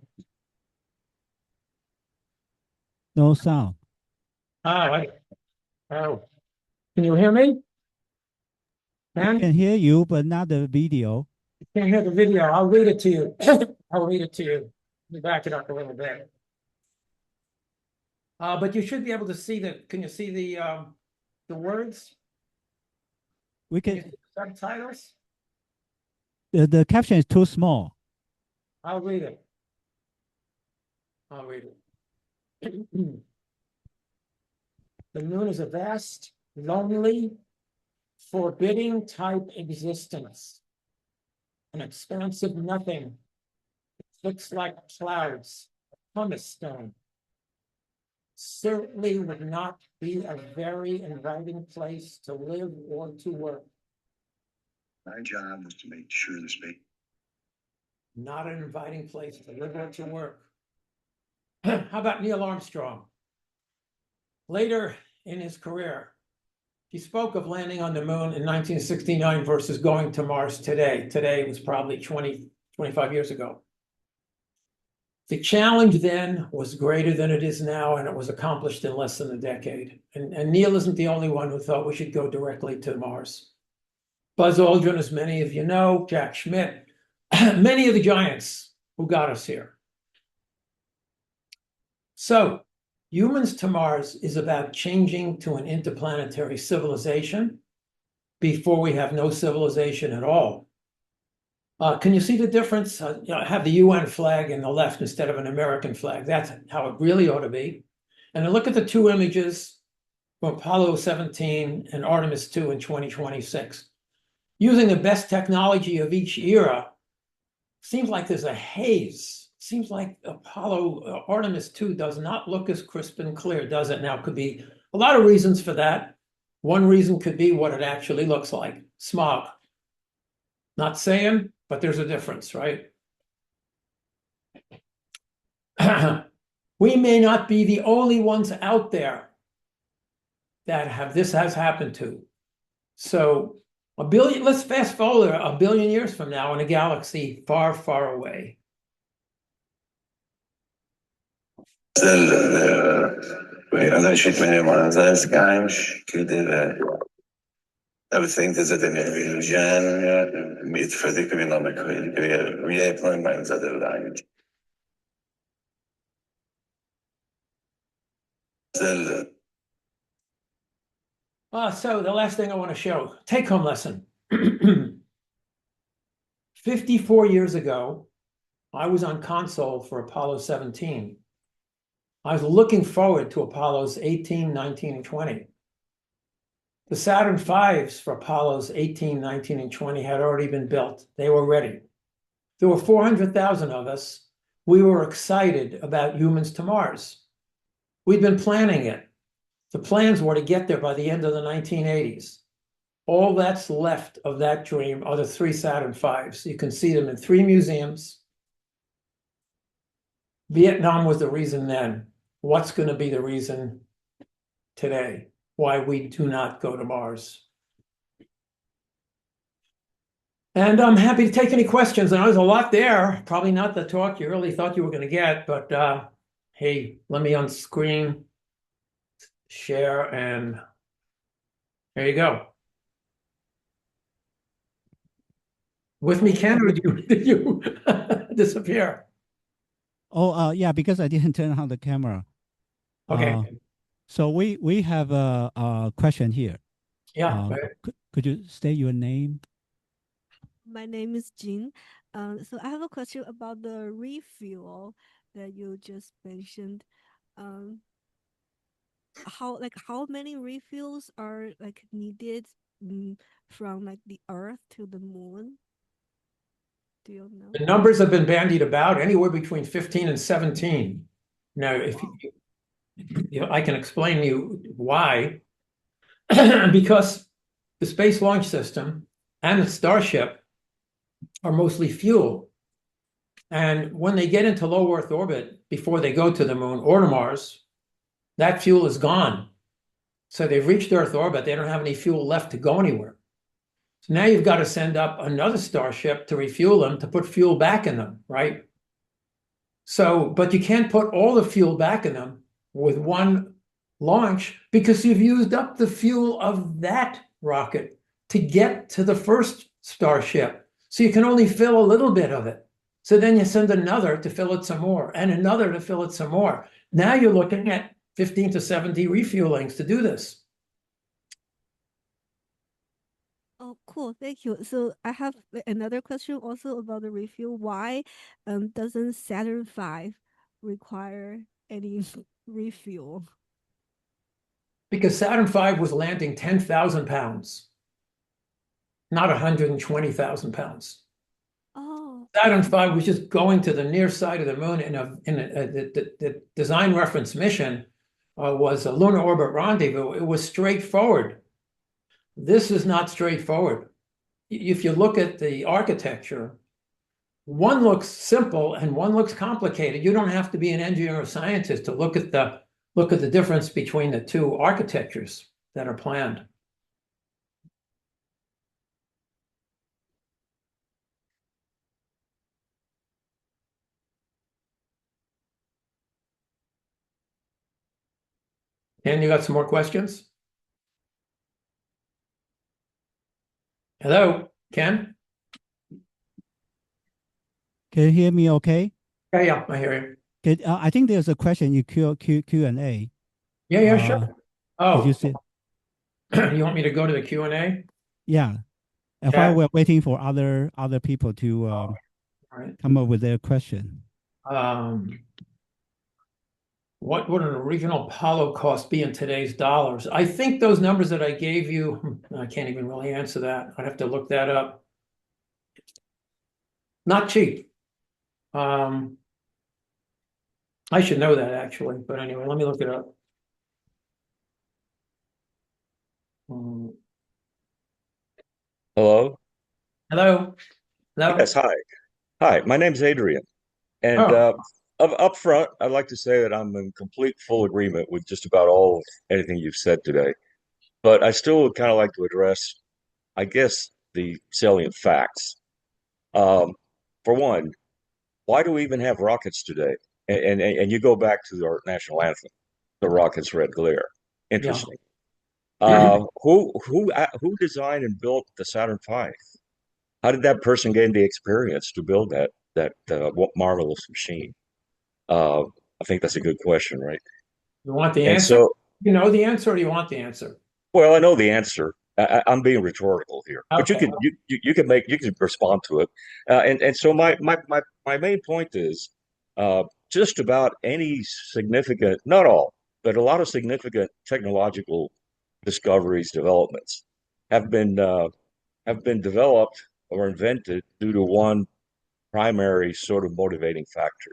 No sound. Oh. Can you hear me? I can hear you, but not the video. Can't hear the video. I'll read it to you. I'll read it to you. Let me back it up a little bit. But you should be able to see the. Can you see the words? We Can you can. see the subtitles? The caption is too small. I'll read it. I'll read it. The moon is a vast, lonely, forbidding type existence. An expansive nothing. It looks like clouds, a pumice stone. Certainly would not be a very inviting place to live or to work. My job is to make sure this may. Not an inviting place to live or to work. How about Neil Armstrong? Later in his career, he spoke of landing on the moon in 1969 versus going to Mars today. Today was probably 25 years ago. The challenge then was greater than it is now, and it was accomplished in less than a decade. And Neil isn't the only one who thought we should go directly to Mars. Buzz Aldrin, as many of you know, Jack Schmitt, many of the giants who got us here. So, humans to Mars is about changing to an interplanetary civilization before we have no civilization at all. Can you see the difference? I have the UN flag in the left instead of an American flag. That's how it really ought to be. And then look at the two images from Apollo 17 and Artemis 2 in 2026. Using the best technology of each era, seems like there's a haze. Seems like Apollo Artemis 2 does not look as crisp and clear, does it? Now, could be a lot of reasons for that. One reason could be what it actually looks like, smog. Not saying, but there's a difference, right? We may not be the only ones out there that this has happened to. So let's fast forward a billion years from now in a galaxy far, far away. Benim Anzalsgaims, que everything is at the Norwegian, meet for the economic reappointments at the language. So the last thing I want to show, take-home lesson. 54 years ago, I was on console for Apollo 17. I was looking forward to Apollos 18, 19, and 20. The Saturn V's for Apollos 18, 19, and 20 had already been built. They were ready. There were 400,000 of us. We were excited about humans to Mars. We'd been planning it. The plans were to get there by the end of the 1980s. All that's left of that dream are the 3 Saturn V's. You can see them in 3 museums. Vietnam was the reason then. What's going to be the reason today why we do not go to Mars? And I'm happy to take any questions. I know there's a lot there, probably not the talk you really thought you were going to get, but hey, let me unscreen, share, and there you go. With me, Ken, or did you disappear? Oh, yeah, because I didn't turn on the camera. Okay. So we have a question here. Yeah. Could you state your name? My name is Jean. So I have a question about the refuel that you just mentioned. How many refuels are needed from the Earth to the moon? Do you know? The numbers have been bandied about anywhere between 15 and 17. Now, if I can explain to you why. Because the Space Launch System and the Starship are mostly fuel. And when they get into low Earth orbit, before they go to the moon or to Mars, that fuel is gone. So they've reached Earth orbit. They don't have any fuel left to go anywhere. So now you've got to send up another Starship to refuel them, to put fuel back in them, right? So, but you can't put all the fuel back in them with one launch because you've used up the fuel of that rocket to get to the first Starship. So you can only fill a little bit of it. So then you send another to fill it some more and another to fill it some more. Now you're looking at 15 to 70 refuelings to do this. Oh, cool. Thank you. So I have another question also about the refuel. Why doesn't Saturn V require any refuel? Because Saturn V was landing 10,000 pounds, not 120,000 pounds. Oh. Saturn V was just going to the near side of the moon the design reference mission was a lunar orbit rendezvous. It was straightforward. This is not straightforward. If you look at the architecture, one looks simple and one looks complicated. You don't have to be an engineer or scientist to look at the difference between the two architectures that are planned. And you got some more questions? Hello, Ken? Can you hear me okay? Yeah, I hear you. Okay, I think there's a question in Q&A. Yeah, sure. Oh, did you see? You want me to go to the Q&A? Yeah. While we're waiting for other people to come up with their question. What would an original Apollo cost be in today's dollars? I think those numbers that I gave you, I can't even really answer that. I'd have to look that up. Not cheap. I should know that actually, but anyway, let me look it up. Hello? Hello? Hello? Yes, hi. Hi, my name's Adrian. And up front, I'd like to say that I'm in complete full agreement with just about anything you've said today. But I still would kind of like to address, I guess, the salient facts. For one, why do we even have rockets today? And you go back to our national anthem. the rocket's red glare. Yeah. Interesting. Who designed and built the Saturn V? How did that person gain the experience to build that marvelous machine? I think that's a good question, right? You want the And answer? so, You know the answer, or do you want the answer? well, I know the answer. I'm being rhetorical here, but Okay. you can respond to it. And so my main point is just about any significant, not all, but a lot of significant technological discoveries, developments have been developed or invented due to one primary sort of motivating factor.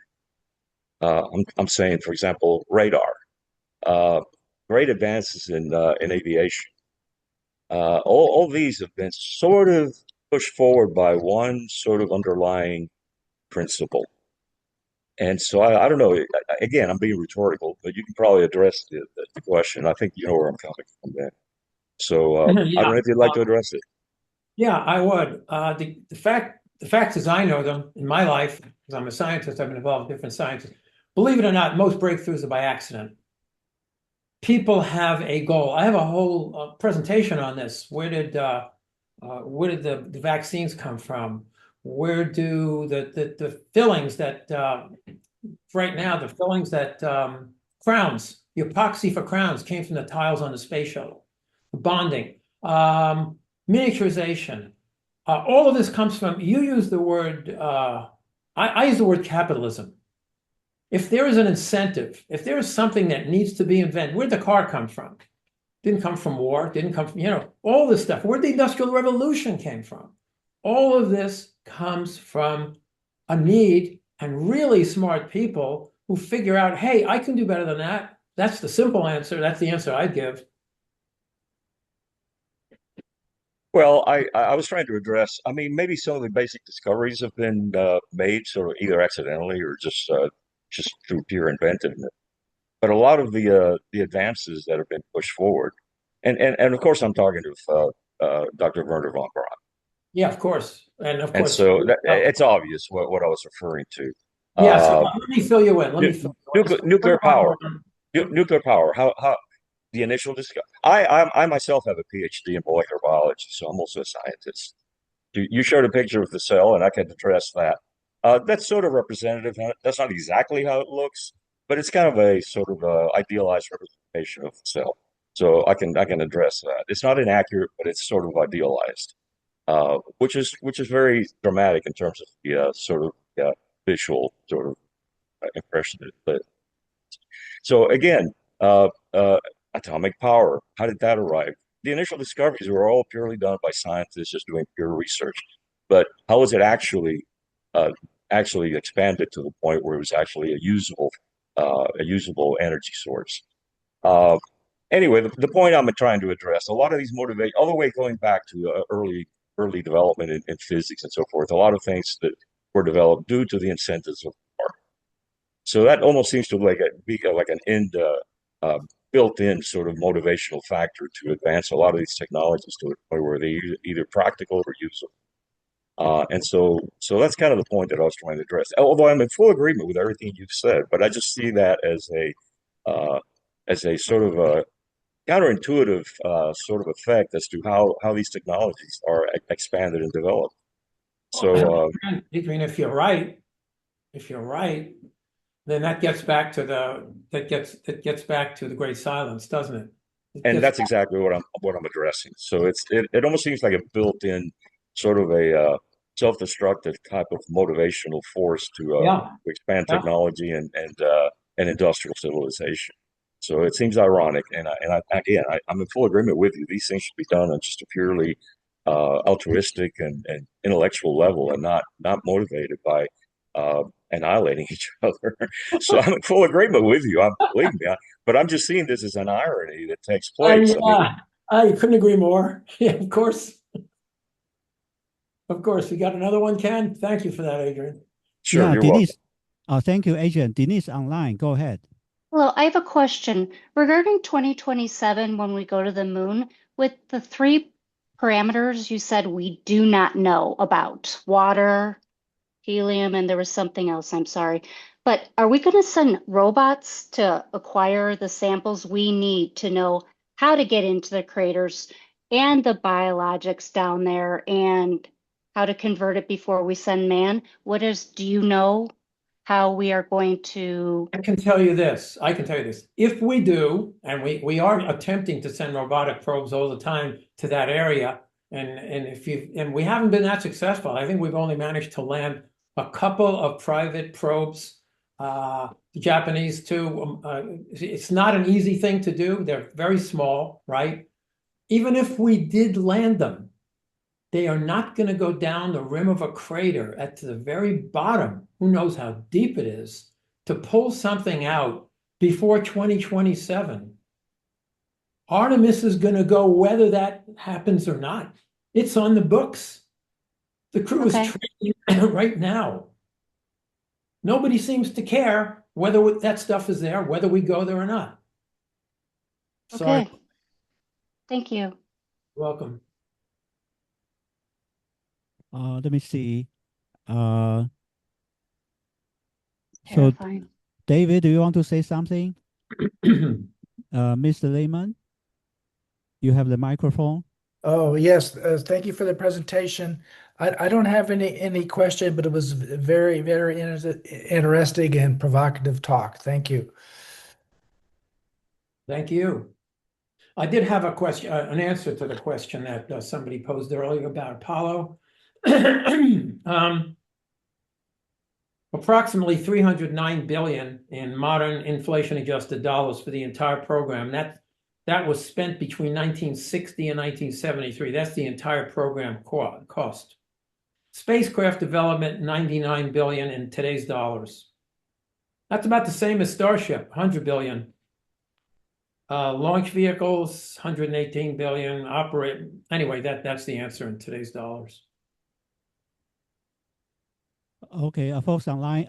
I'm saying, for example, radar. Uh, Great advances in aviation. All these have been sort of pushed forward by one sort of underlying principle. And so I don't know. Again, I'm being rhetorical, but you can probably address the question. I think you know where I'm coming from there. So I don't know Yeah. if you'd like to address it. Yeah, I would. The facts as I know them in my life, because I'm a scientist, I've been involved with different sciences. Believe it or not, most breakthroughs are by accident. People have a goal. I have a whole presentation on this. Where did the vaccines come from? Where do the fillings that right now the fillings that crowns, the epoxy for crowns came from the tiles on the space shuttle, bonding, miniaturization. All of this comes from, you use the word, I use the word capitalism. If there is an incentive, if there is something that needs to be invented, where'd the car come from? Didn't come from war, didn't come from, all this stuff. Where'd the Industrial Revolution came from? All of this comes from a need and really smart people who figure out, hey, I can do better than that. That's the simple answer. That's the answer I'd give. Well, I was trying to address. I mean, maybe some of the basic discoveries have been made sort of either accidentally or just through pure inventiveness. But a lot of the advances that have been pushed forward, and of course I'm talking to Dr. Werner von Braun. Yeah, of course. And of And course, so it's obvious what I was referring to. yes, let me fill you in. Let me fill you in. Nuclear power. Nuclear power. How the initial discovery. I myself have a PhD in molecular biology, so I'm also a scientist. You showed a picture of the cell, and I can address that. That's sort of representative. That's not exactly how it looks, but it's kind of a sort of idealized representation of the cell. So I can address that. It's not inaccurate, but it's sort of idealized, which is very dramatic in terms of the sort of visual sort of impression. But so again, atomic power. How did that arrive? The initial discoveries were all purely done by scientists just doing pure research. But how was it actually expanded to the point where it was actually a usable energy source? Anyway, the point I'm trying to address, a lot of these motivate all the way going back to early development in physics and so forth. A lot of things that were developed due to the incentives of power. So that almost seems to be like an end built-in sort of motivational factor to advance a lot of these technologies to a point where they're either practical or usable. And so that's kind of the point that I was trying to address. Although I'm in full agreement with everything you've said, but I just see that as a sort of a counterintuitive sort of effect as to how these technologies are expanded and developed. So, Adrian, if you're right, then that gets back to the great silence, doesn't it? And that's exactly what I'm addressing. So it almost seems like a built-in sort of a self-destructive type of motivational force to expand technology and industrial civilization. So it seems ironic, and I'm in full agreement with you. These things should be done on just a purely altruistic and intellectual level, and not motivated by annihilating each other. So I'm in full agreement with you. Believe me, but I'm just seeing this as an irony that takes place. I couldn't agree more. Yeah, of course. Of course. We got another one, Ken? Thank you for that, Adrian. Sure, yeah, you're Denise. welcome. Thank you, Adrian. Denise online. Go ahead. Hello, I have a question regarding 2027 when we go to the moon. With the three parameters you said we do not know about, water, helium, and there was something else, I'm sorry. But are we going to send robots to acquire the samples we need to know how to get into the craters and the biologics down there and how to convert it before we send man? Do you know how we are going to? I can tell you this. If we do, and we are attempting to send robotic probes all the time to that area, and we haven't been that successful. I think we've only managed to land a couple of private probes. The Japanese too. It's not an easy thing to do. They're very small, right? Even if we did land them, they are not going to go down the rim of a crater at the very bottom. Who knows how deep it is to pull something out before 2027. Artemis is going to go whether that happens or not. It's on the books. The crew is training right now. Nobody seems to care whether that stuff is there, whether we go there or not. Sorry. Okay. Thank you. You're welcome. Let me see. Terrifying. David, do you want to say something? Mr. Lehman, you have the microphone. Oh, yes. Thank you for the presentation. I don't have any question, but it was very, very interesting and provocative talk. Thank you. Thank you. I did have a question, an answer to the question that somebody posed earlier about Apollo. Approximately 309 billion in modern inflation-adjusted dollars for the entire program. That was spent between 1960 and 1973. That's the entire program cost. Spacecraft development, 99 billion in today's dollars. That's about the same as Starship, 100 billion. Launch vehicles, 118 billion. Anyway, that's the answer in today's dollars. Okay, folks online.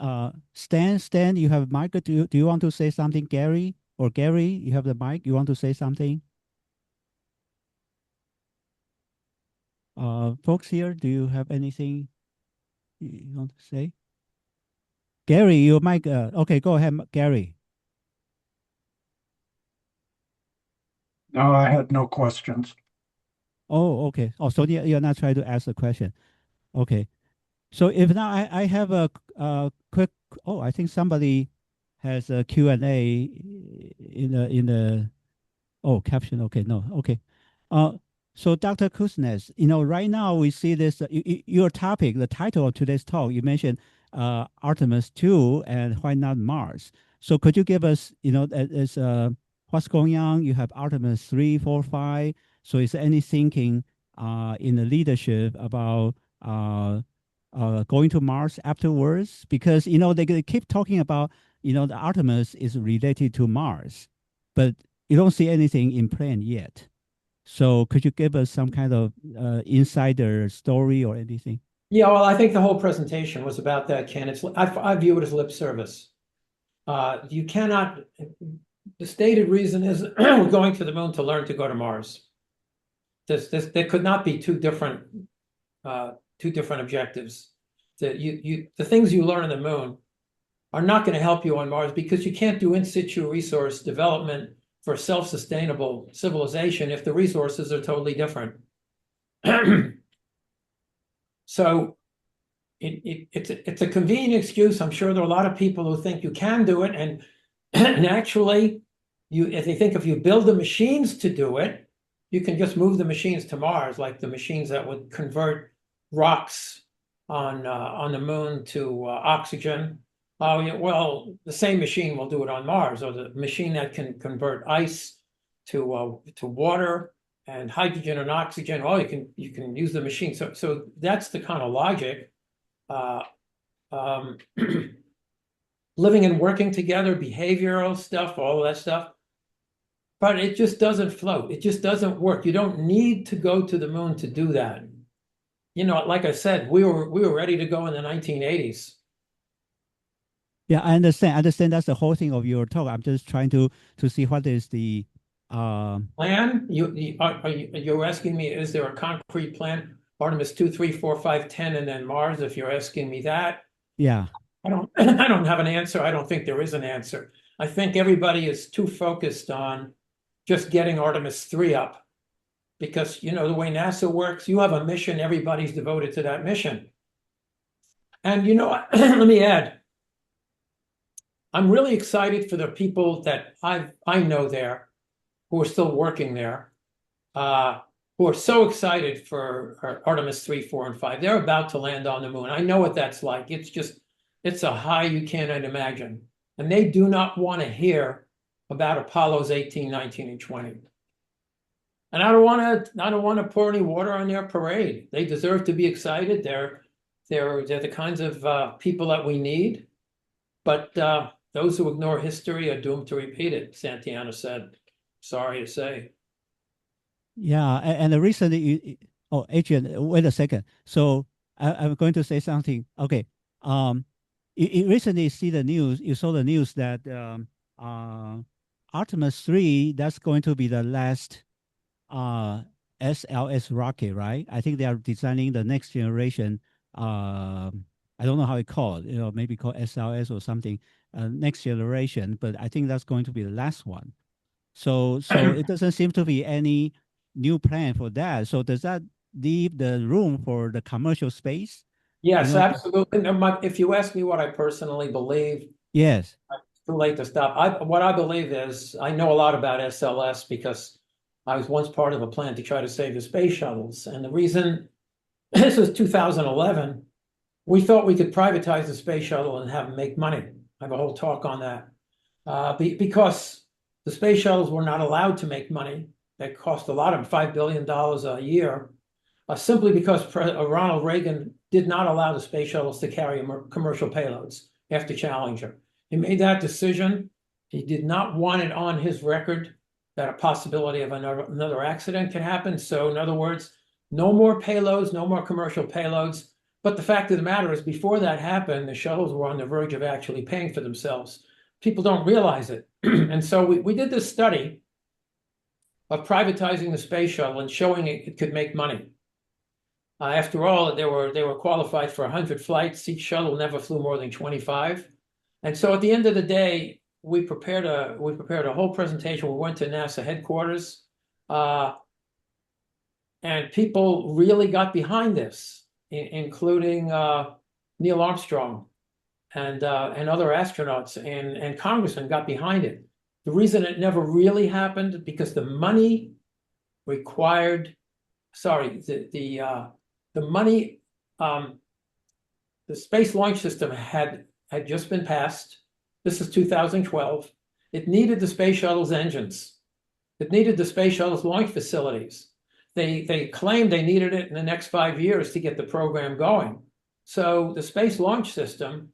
Stan, you have a mic. Do you want to say something, Gary? Or Gary, you have the mic. You want to say something? Folks here, do you have anything you want to say? Gary, your mic. Okay, go ahead, Gary. No, I had no questions. Oh, okay. Oh, so you're not trying to ask a question. Okay. So if now I have a quick, I think somebody has a Q&A in the caption. Okay, no, okay. So Dr. Kuznets, right now we see this, your topic, the title of today's talk, you mentioned Artemis 2 and why not Mars? So could you give us, what's going on? You have Artemis 3, 4, 5. So is there any thinking in the leadership about going to Mars afterwards? Because, they keep talking about, the Artemis is related to Mars, but you don't see anything in plan yet. So could you give us some kind of insider story or anything? Yeah, well, I think the whole presentation was about that, Ken. I view it as lip service. You cannot, the stated reason is we're going to the moon to learn to go to Mars. There could not be two different objectives. The things you learn on the moon are not going to help you on Mars because you can't do in situ resource development for self-sustainable civilization if the resources are totally different. So it's a convenient excuse. I'm sure there are a lot of people who think you can do it, and actually, if they think if you build the machines to do it, you can just move the machines to Mars, like the machines that would convert rocks on the moon to oxygen. Well, the same machine will do it on Mars, or the machine that can convert ice to water and hydrogen and oxygen. Well, you can use the machine. So that's the kind of logic. Living and working together, behavioral stuff, all of that stuff. But it just doesn't float. It just doesn't work. You don't need to go to the moon to do that. Like I said, we were ready to go in the 1980s. Yeah, I understand. That's the whole thing of your talk. I'm just trying to see what is the plan. You're asking me, is there a concrete plan? Artemis 2, 3, 4, 5, 10, and then Mars, if you're asking me that. Yeah. I don't I don't have an answer. I don't think there is an answer. I think everybody is too focused on just getting Artemis 3 up. Because you know the way NASA works, you have a mission, everybody's devoted to that mission. And you know, let me add, I'm really excited for the people that I know there who are still working there, who are so excited for Artemis 3, 4, and 5. They're about to land on the moon. I know what that's like. It's a high you cannot imagine. And they do not want to hear about Apollos 18, 19, and 20. And I don't want to pour any water on their parade. They deserve to be excited. They're the kinds of people that we need. But those who ignore history are doomed to repeat it, Santiana said. Sorry to say. Yeah, and the reason oh, Adrian, wait a second. So I'm going to say something. Okay. You recently see the news. You saw the news that Artemis 3, that's going to be the last SLS rocket, right? I think they are designing the next generation. I don't know how it called. Maybe called SLS or something. Next generation, but I think that's going to be the last one. So it doesn't seem to be any new plan for that. So does that leave the room for the commercial space? Yes, absolutely. If you ask me what I personally believe, yes, it's too late to stop. What I believe is I know a lot about SLS because I was once part of a plan to try to save the space shuttles. And the reason, this was 2011, we thought we could privatize the space shuttle and have them make money. I have a whole talk on that. Because the space shuttles were not allowed to make money. They cost a lot of $5 billion a year, simply because Ronald Reagan did not allow the space shuttles to carry commercial payloads after Challenger. He made that decision. He did not want it on his record that a possibility of another accident can happen. So in other words, no more payloads, no more commercial payloads. But the fact of the matter is, before that happened, the shuttles were on the verge of actually paying for themselves. People don't realize it. And so we did this study of privatizing the space shuttle and showing it could make money. After all, they were qualified for 100 flights. Each shuttle never flew more than 25. And so at the end of the day, we prepared a whole presentation. We went to NASA headquarters, and people really got behind this, including Neil Armstrong and other astronauts and congressmen got behind it. The reason it never really happened because the money required, the money, the Space Launch System had just been passed. This is 2012. It needed the space shuttle's engines. It needed the space shuttle's launch facilities. They claimed they needed it in the next 5 years to get the program going. So the Space Launch System,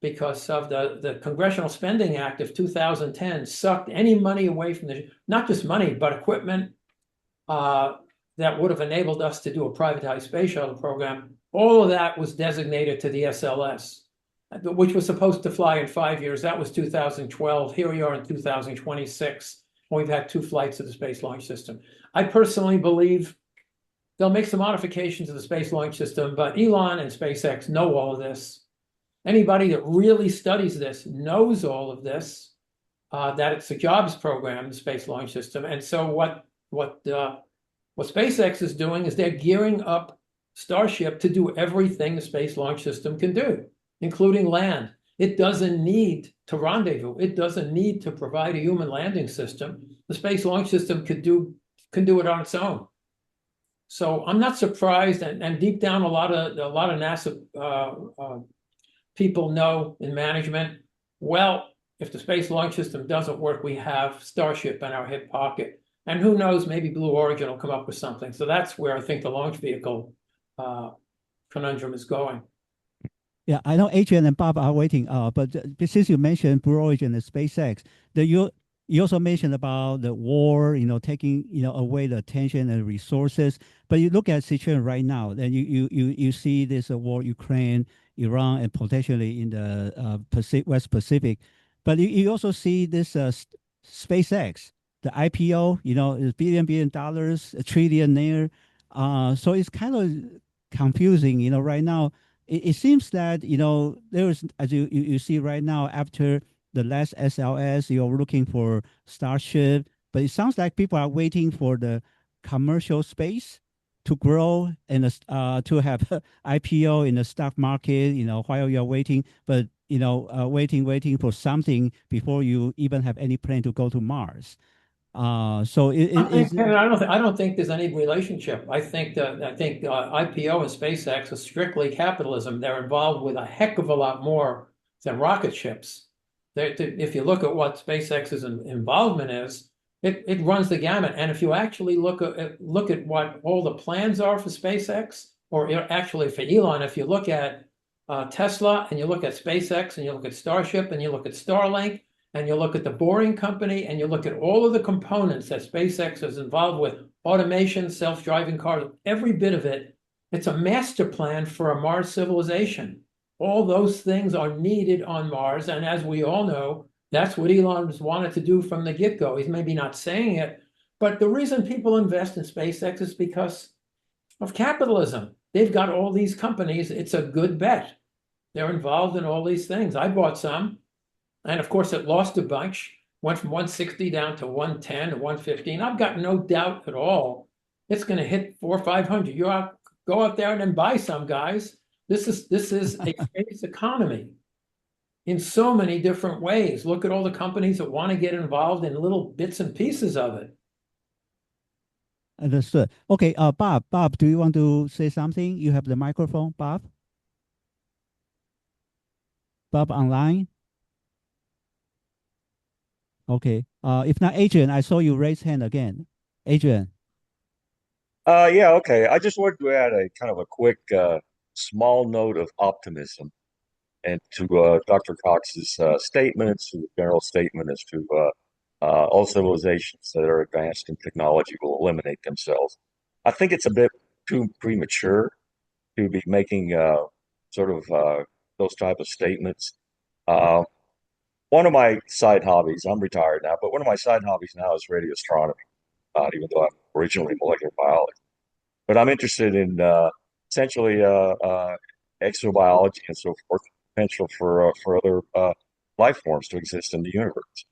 because of the Congressional Spending Act of 2010, sucked any money away from not just money, but equipment that would have enabled us to do a privatized space shuttle program. All of that was designated to the SLS, which was supposed to fly in 5 years. That was 2012. Here we are in 2026. We've had 2 flights of the Space Launch System. I personally believe they'll make some modifications to the Space Launch System, but Elon and SpaceX know all of this. Anybody that really studies this knows all of this, that it's a jobs program, the Space Launch System. And so what SpaceX is doing is they're gearing up Starship to do everything the Space Launch System can do, including land. It doesn't need to rendezvous. It doesn't need to provide a human landing system. The Space Launch System can do it on its own. So I'm not surprised, and deep down, a lot of NASA people know in management, well, if the Space Launch System doesn't work, we have Starship in our hip pocket. And who knows, maybe Blue Origin will come up with something. So that's where I think the launch vehicle conundrum is going. Yeah, I know Adrian and Bob are waiting. But since you mentioned Blue Origin and SpaceX, you also mentioned about the war, taking away the attention and resources. But you look at the situation right now, then you see this war, Ukraine, Iran, and potentially in the West Pacific. But you also see this SpaceX, the IPO, is $1 billion, $1 trillion there. So it's kind of confusing, right now. it seems that, there is, as you see right now, after the last SLS, you're looking for Starship, but it sounds like people are waiting for the commercial space to grow and to have IPO in the stock market, while you're waiting, but waiting for something before you even have any plan to go to Mars. So I don't think there's any relationship. I think IPO and SpaceX is strictly capitalism. They're involved with a heck of a lot more than rocket ships. If you look at what SpaceX's involvement is, it runs the gamut. And if you actually look at what all the plans are for SpaceX, or actually for Elon, if you look at Tesla and you look at SpaceX and you look at Starship and you look at Starlink, and you look at the Boring Company, and you look at all of the components that SpaceX is involved with, automation, self-driving cars, every bit of it, it's a master plan for a Mars civilization. All those things are needed on Mars, and as we all know, that's what Elon's wanted to do from the get-go. He's maybe not saying it, but the reason people invest in SpaceX is because of capitalism. They've got all these companies. It's a good bet. They're involved in all these things. I bought some. And of course, it lost a bunch, went from 160 down to 110 to 115. I've got no doubt at all it's going to hit 400 or 500. Go out there and then buy some, guys. This is a space economy in so many different ways. Look at all the companies that want to get involved in little bits and pieces of it. Understood. Okay, Bob, do you want to say something? You have the microphone, Bob. Bob online. Okay. If not, Adrian, I saw you raise hand again. Adrian. Yeah, okay. I just wanted to add a kind of a quick small note of optimism and to Dr. Cox's statements, to the general statement as to all civilizations that are advanced in technology will eliminate themselves. I think it's a bit too premature to be making sort of those type of statements. One of my side hobbies, I'm retired now, but one of my side hobbies now is radio astronomy, even though I'm originally molecular biology. But I'm interested in essentially exobiology and so forth, potential for other life forms to exist in the universe.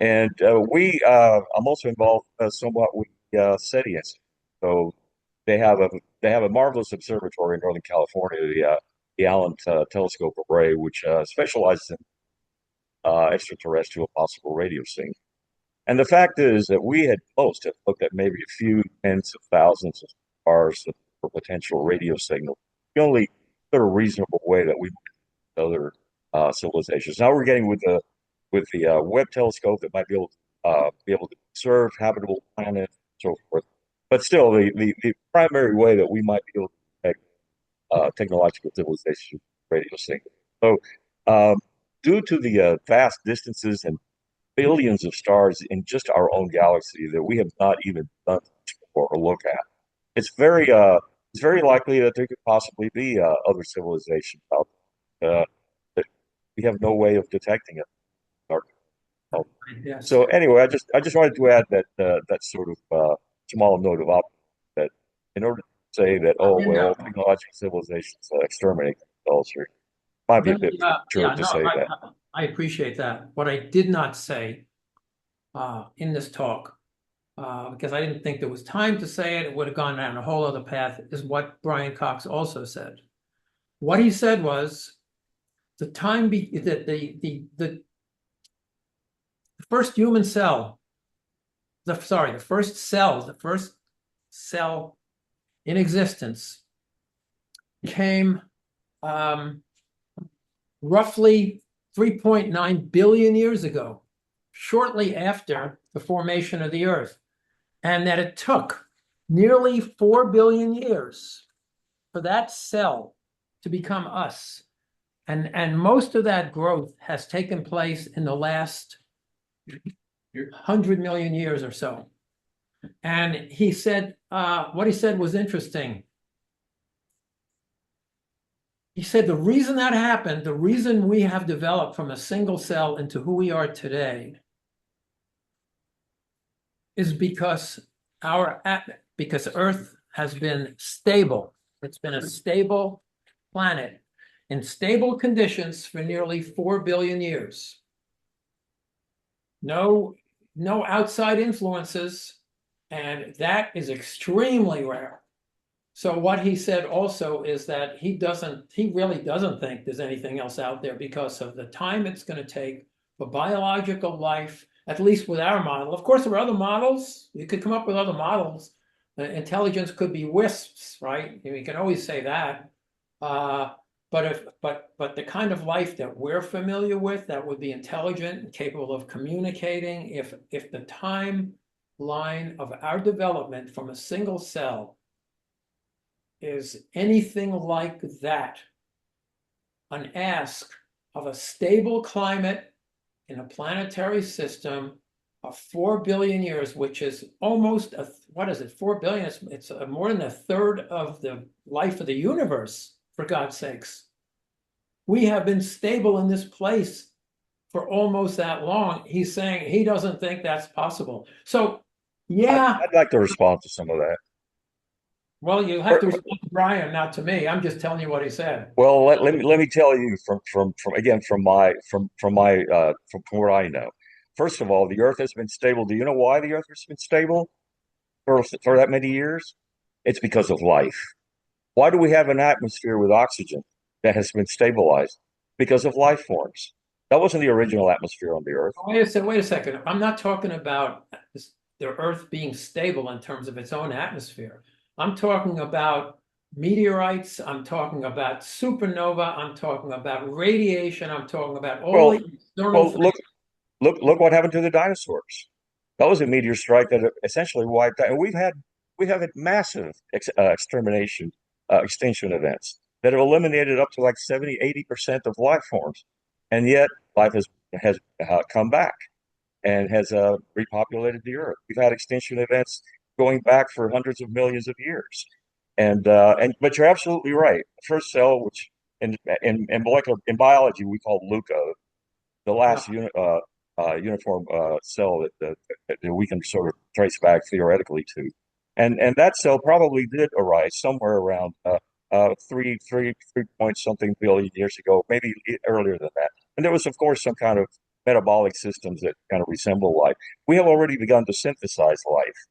And I'm also involved somewhat with SETI Institute. So they have a marvelous observatory in Northern California, the Allen Telescope Array, which specializes in extraterrestrial possible radio signals. And the fact is that we had most have looked at maybe a few tens of thousands of stars for potential radio signals. The only sort of reasonable way that we might other civilizations. Now we're getting with the Webb telescope that might be able to observe habitable planets and so forth. But still, the primary way that we might be able to detect technological civilization radio signals. So due to the vast distances and billions of stars in just our own galaxy that we have not even done or look at, it's very likely that there could possibly be other civilizations out there that we have no way of detecting it. Yes. So anyway, I just wanted to add that sort of small note of optimism that in order to say that all technological civilizations exterminate themselves, or might be a bit premature to say that. I appreciate that. What I did not say in this talk, because I didn't think there was time to say it, it would have gone down a whole other path, is what Brian Cox also said. What he said was the time that the first human cell, the first cell in existence came roughly 3.9 billion years ago, shortly after the formation of the Earth, and that it took nearly 4 billion years for that cell to become us. And most of that growth has taken place in the last 100 million years or so. And he said, what he said was interesting. He said the reason that happened, the reason we have developed from a single cell into who we are today is because Earth has been stable. It's been a stable planet in stable conditions for nearly 4 billion years. No outside influences, and that is extremely rare. So what he said also is that he really doesn't think there's anything else out there because of the time it's going to take for biological life, at least with our model. Of course, there are other models. You could come up with other models. Intelligence could be wisps, right? You can always say that. But the kind of life that we're familiar with, that would be intelligent and capable of communicating, if the timeline of our development from a single cell is anything like that, an ask of a stable climate in a planetary system of 4 billion years, which is almost 4 billion? It's more than a third of the life of the universe, for God's sakes. We have been stable in this place for almost that long. He's saying he doesn't think that's possible. So, yeah. I'd like to respond to some of that. Well, you have to respond to Brian, not to me. I'm just telling you what he said. Well, let me tell you from what I know. First of all, the Earth has been stable. Do you know why the Earth has been stable for that many years? It's because of life. Why do we have an atmosphere with oxygen that has been stabilized? Because of life forms. That wasn't the original atmosphere on the Earth. Wait a second. I'm not talking about the Earth being stable in terms of its own atmosphere. I'm talking about meteorites. I'm talking about supernova. I'm talking about radiation. I'm talking about all the external things. Look what happened to the dinosaurs. That was a meteor strike that essentially wiped out. And we've had massive extinction events that have eliminated up to like 70–80% of life forms, and yet life has come back and has repopulated the Earth. We've had extinction events going back for hundreds of millions of years, but you're absolutely right. The first cell, which in biology we call LUCA, the last uniform cell that we can sort of trace back theoretically to, and that cell probably did arise somewhere around 3 point something billion years ago, maybe earlier than that. And there was, of course, some kind of metabolic systems that kind of resemble life. We have already begun to synthesize life.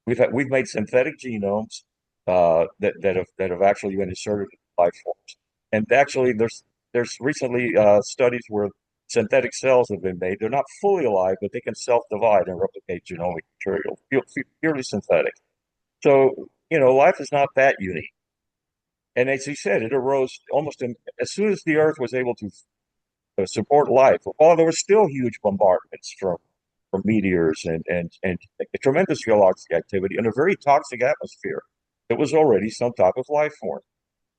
We've made synthetic genomes that have actually been inserted in life forms. And actually, there's recently studies where synthetic cells have been made. They're not fully alive, but they can self-divide and replicate genomic material, purely synthetic. So, life is not that unique. And as he said, it arose almost as soon as the Earth was able to support life. While there were still huge bombardments from meteors and a tremendous geologic activity and a very toxic atmosphere, it was already some type of life form.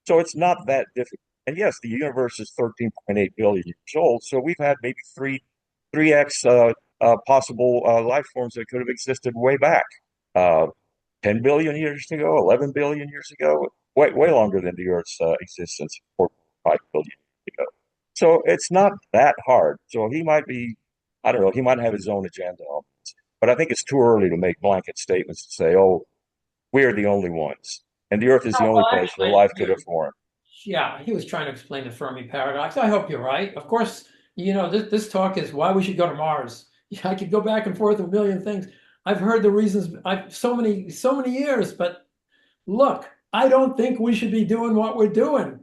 So it's not that difficult. And yes, the universe is 13.8 billion years old, so we've had maybe 3x possible life forms that could have existed way back. 10 billion years ago, 11 billion years ago, way longer than the Earth's existence, 4.5 billion years ago. So it's not that hard. So he might be, I don't know, he might have his own agenda on this. But I think it's too early to make blanket statements to say, oh, we're the only ones. And the Earth is the only place where life could have formed. Yeah, he was trying to explain the Fermi paradox. I hope you're right. Of course, this talk is why we should go to Mars. I could go back and forth a million things. I've heard the reasons so many years, but look, I don't think we should be doing what we're doing.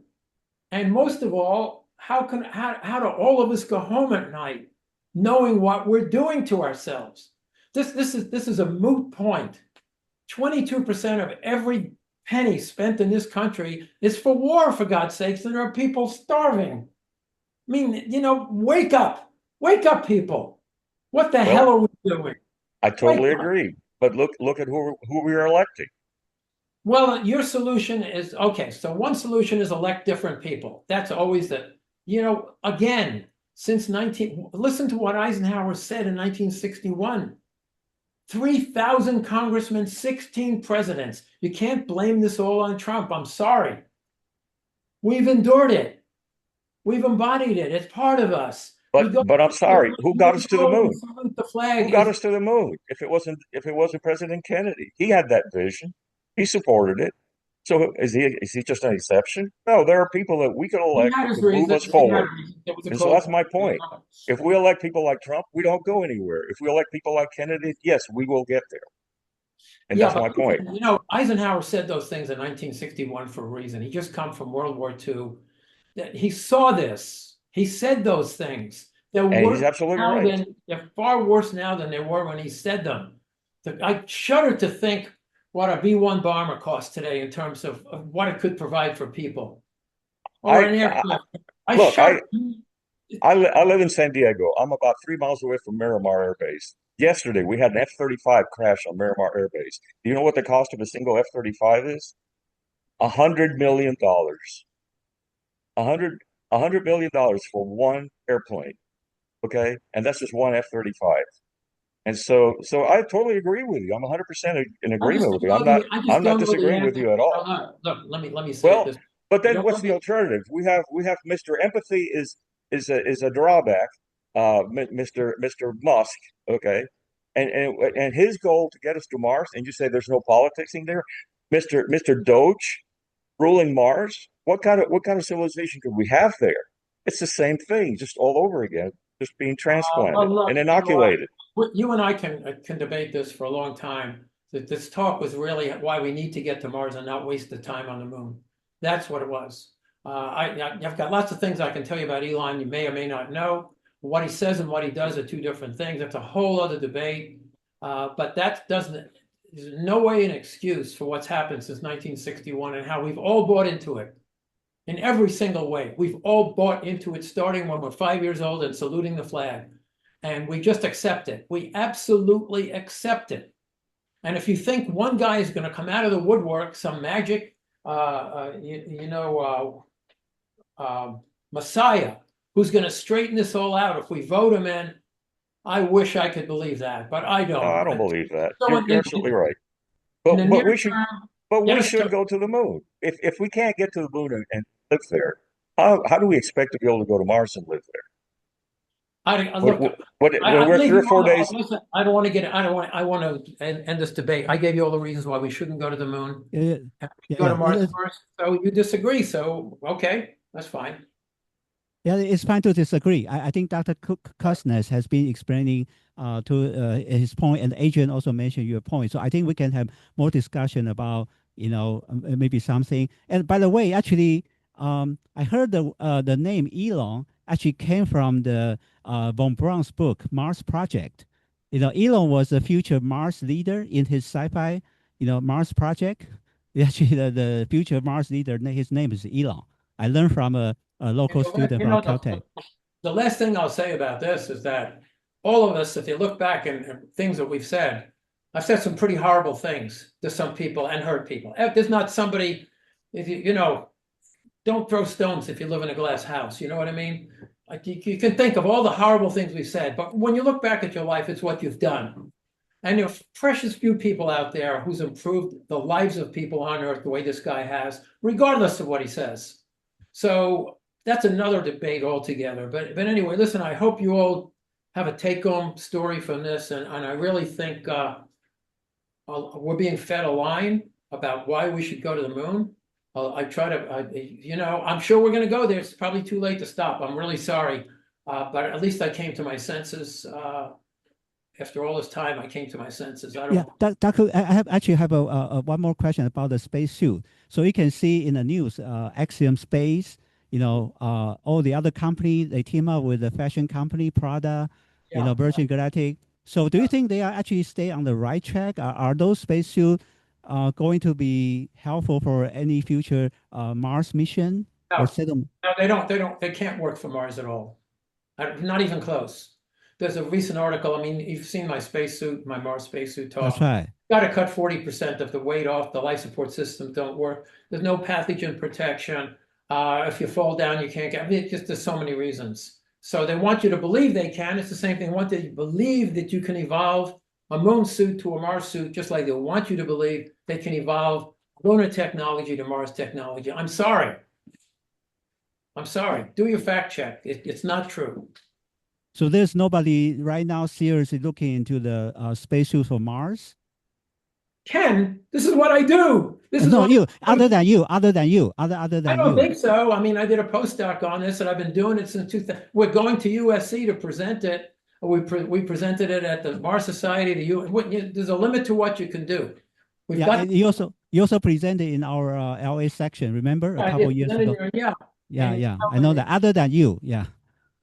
And most of all, how do all of us go home at night knowing what we're doing to ourselves? This is a moot point. 22% of every penny spent in this country is for war, for God's sakes, and there are people starving. I mean, wake up, people. What the hell are we doing? I totally agree. But look at who we are electing. Well, your solution is, okay, so one solution is elect different people. That's always again, listen to what Eisenhower said in 1961. 3,000 congressmen, 16 presidents. You can't blame this all on Trump. I'm sorry. We've endured it. We've embodied it. It's part of us. But I'm sorry. Who got us to the moon? The flag. Who got us to the moon? If it wasn't President Kennedy, he had that vision. He supported it. So is he just an exception? No, there are people that we can He elect had that his can move reasons. us He had forward. reasons. It was a And so cold. that's my point. If we elect people like Trump, we don't go anywhere. If we elect people like Kennedy, yes, we will get there. And Yeah, that's my but point. you know, Eisenhower said those things in 1961 for a reason. He just come from World War II. That he saw this. He said those things. They're And he's worse absolutely now right. than they're far worse now than they were when he said them. I shudder to think what a B-1 bomber costs today in terms of what it could provide for people. Or an aircraft. Look, I live in San Diego. I'm about 3 miles away from Miramar Air Base. Yesterday, we had an F-35 crash on Miramar Air Base. Do you know what the cost of a single F-35 is? $100 million. $100 million for one airplane. Okay, and that's just one F-35. And so I totally agree with you. I'm 100% in I just agreement with don't you. know the, I just I'm not don't know the disagreeing with answer. you at all. Look, let me say it Well, this. but You then don't what's know the alternative? We have Mr. Empathy is a drawback. Mr. Musk, okay, and his goal to get us to Mars, and you say there's no politics in there. Mr. Doge ruling Mars. What kind of civilization could we have there? It's the same thing, just all over again, just being transplanted Look, and you know what? inoculated. You and I can debate this for a long time. That this talk was really why we need to get to Mars and not waste the time on the moon. That's what it was. I've got lots of things I can tell you about Elon. You may or may not know. What he says and what he does are two different things. That's a whole other debate. But that doesn't. There's no way an excuse for what's happened since 1961 and how we've all bought into it in every single way. We've all bought into it starting when we're 5 years old and saluting the flag. And we just accept it. We absolutely accept it. And if you think one guy is going to come out of the woodwork, some magic, Messiah, who's going to straighten this all out if we vote him in, I wish I could believe that, but I don't. No, I don't believe that. So You're absolutely right. in the But near we should term, but we yes, should go to the moon. If we can't get to the moon and live there, how do we expect to be able to go to Mars and live there? Look, When we're leave 3 or you 4 all- days. listen, I don't want to get. I want to end this debate. I gave you all the reasons why we shouldn't go to the moon. Go to Mars first. So you disagree. So okay, that's fine. Yeah, it's fine to disagree. I think Dr. Kusnes has been explaining to his point, and Adrian also mentioned your point. So I think we can have more discussion about, maybe something. And by the way, actually, I heard the name Elon actually came from the von Braun's book, Mars Project. Elon was a future Mars leader in his sci-fi, Mars Project. Actually, the future Mars leader, his name is Elon. I learned from a local student from Caltech. The last thing I'll say about this is that all of us, if you look back and things that we've said, I've said some pretty horrible things to some people and hurt people. There's not somebody, don't throw stones if you live in a glass house. You know what I mean? Like you can think of all the horrible things we've said, but when you look back at your life, it's what you've done. And there are precious few people out there who's improved the lives of people on Earth the way this guy has, regardless of what he says. So that's another debate altogether. But anyway, listen, I hope you all have a take-home story from this, and I really think we're being fed a line about why we should go to the moon. I'm sure we're going to go there. It's probably too late to stop. I'm really sorry, but at least I came to my senses. After all this time, I came to my senses. Doctor, I have one more question about the spacesuit. So you can see in the news, Axiom Space, all the other companies, they team up with the fashion company, Prada, Virgin Galactic. So do you think they are actually stay on the right track? Are those spacesuits going to be helpful for any future Mars mission? No, they don't. They can't work for Mars at all. Not even close. There's a recent article. I mean, you've seen my spacesuit, my Mars spacesuit talk. That's right. Got to cut 40% of the weight off. The life support systems don't work. There's no pathogen protection. If you fall down, you can't get. I mean, there's so many reasons. So they want you to believe they can. It's the same thing. They want you to believe that you can evolve a moon suit to a Mars suit, just like they want you to believe they can evolve lunar technology to Mars technology. I'm sorry. Do your fact check. It's not true. So there's nobody right now seriously looking into the spacesuit for Mars? Ken, this is what I do. This is No, what you, other than you, other than you, other I than don't you. think so. I mean, I did a postdoc on this, and I've been doing it since 2000. We're going to USC to present it. We presented it at the Mars Society. There's a limit to what you can do. We've Yeah, got and you also presented in our LA section, remember, a couple years ago? yeah. Yeah, And, yeah. I know that. Other than you, yeah,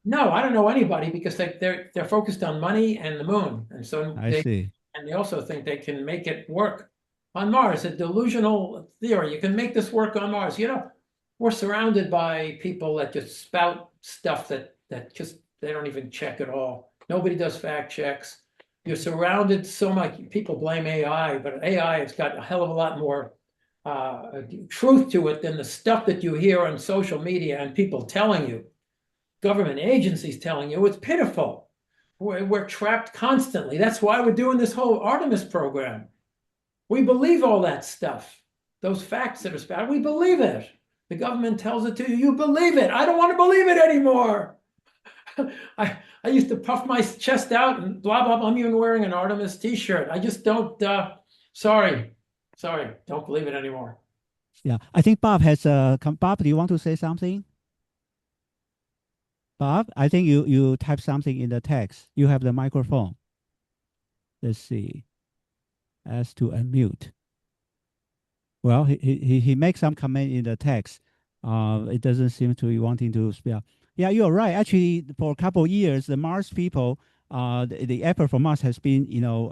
no, I don't know anybody because they're focused on money and the moon, and so I see. they also think they can make it work on Mars. A delusional theory. You can make this work on Mars. You know, we're surrounded by people that just spout stuff that just they don't even check at all. Nobody does fact checks. You're surrounded so much. People blame AI, but AI has got a hell of a lot more truth to it than the stuff that you hear on social media and people telling you. Government agencies telling you. It's pitiful. We're trapped constantly. That's why we're doing this whole Artemis program. We believe all that stuff. Those facts that are spouted, we believe it. The government tells it to you, you believe it. I don't want to believe it anymore. I used to puff my chest out and blah, blah, blah. I'm even wearing an Artemis t-shirt. I just don't, sorry, don't believe it anymore. Yeah, I think Bob has, Bob, do you want to say something? Bob, I think you type something in the text. You have the microphone. Let's see. Ask to unmute. Well, he makes some comment in the text. It doesn't seem to be wanting to speak. Yeah, you're right. Actually, for a couple of years, the Mars people, the effort for Mars has been,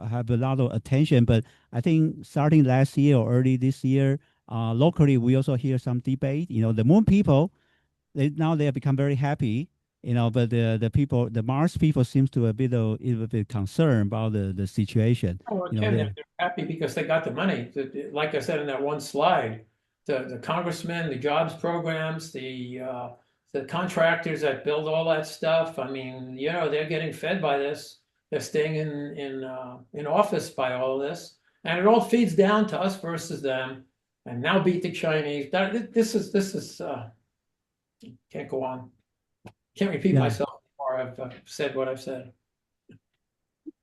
have a lot of attention. But I think starting last year or early this year, locally, we also hear some debate. The Moon people, now they have become very happy. But the Mars people seems to a bit concerned about the situation. Oh, Ken, they're happy because they got the money. Like I said in that one slide, the congressmen, the jobs programs, the contractors that build all that stuff. I mean, they're getting fed by this. They're staying in office by all of this, and it all feeds down to us versus them. And now beat the Chinese. This is can't go on. Can't repeat myself anymore. I've said what I've said.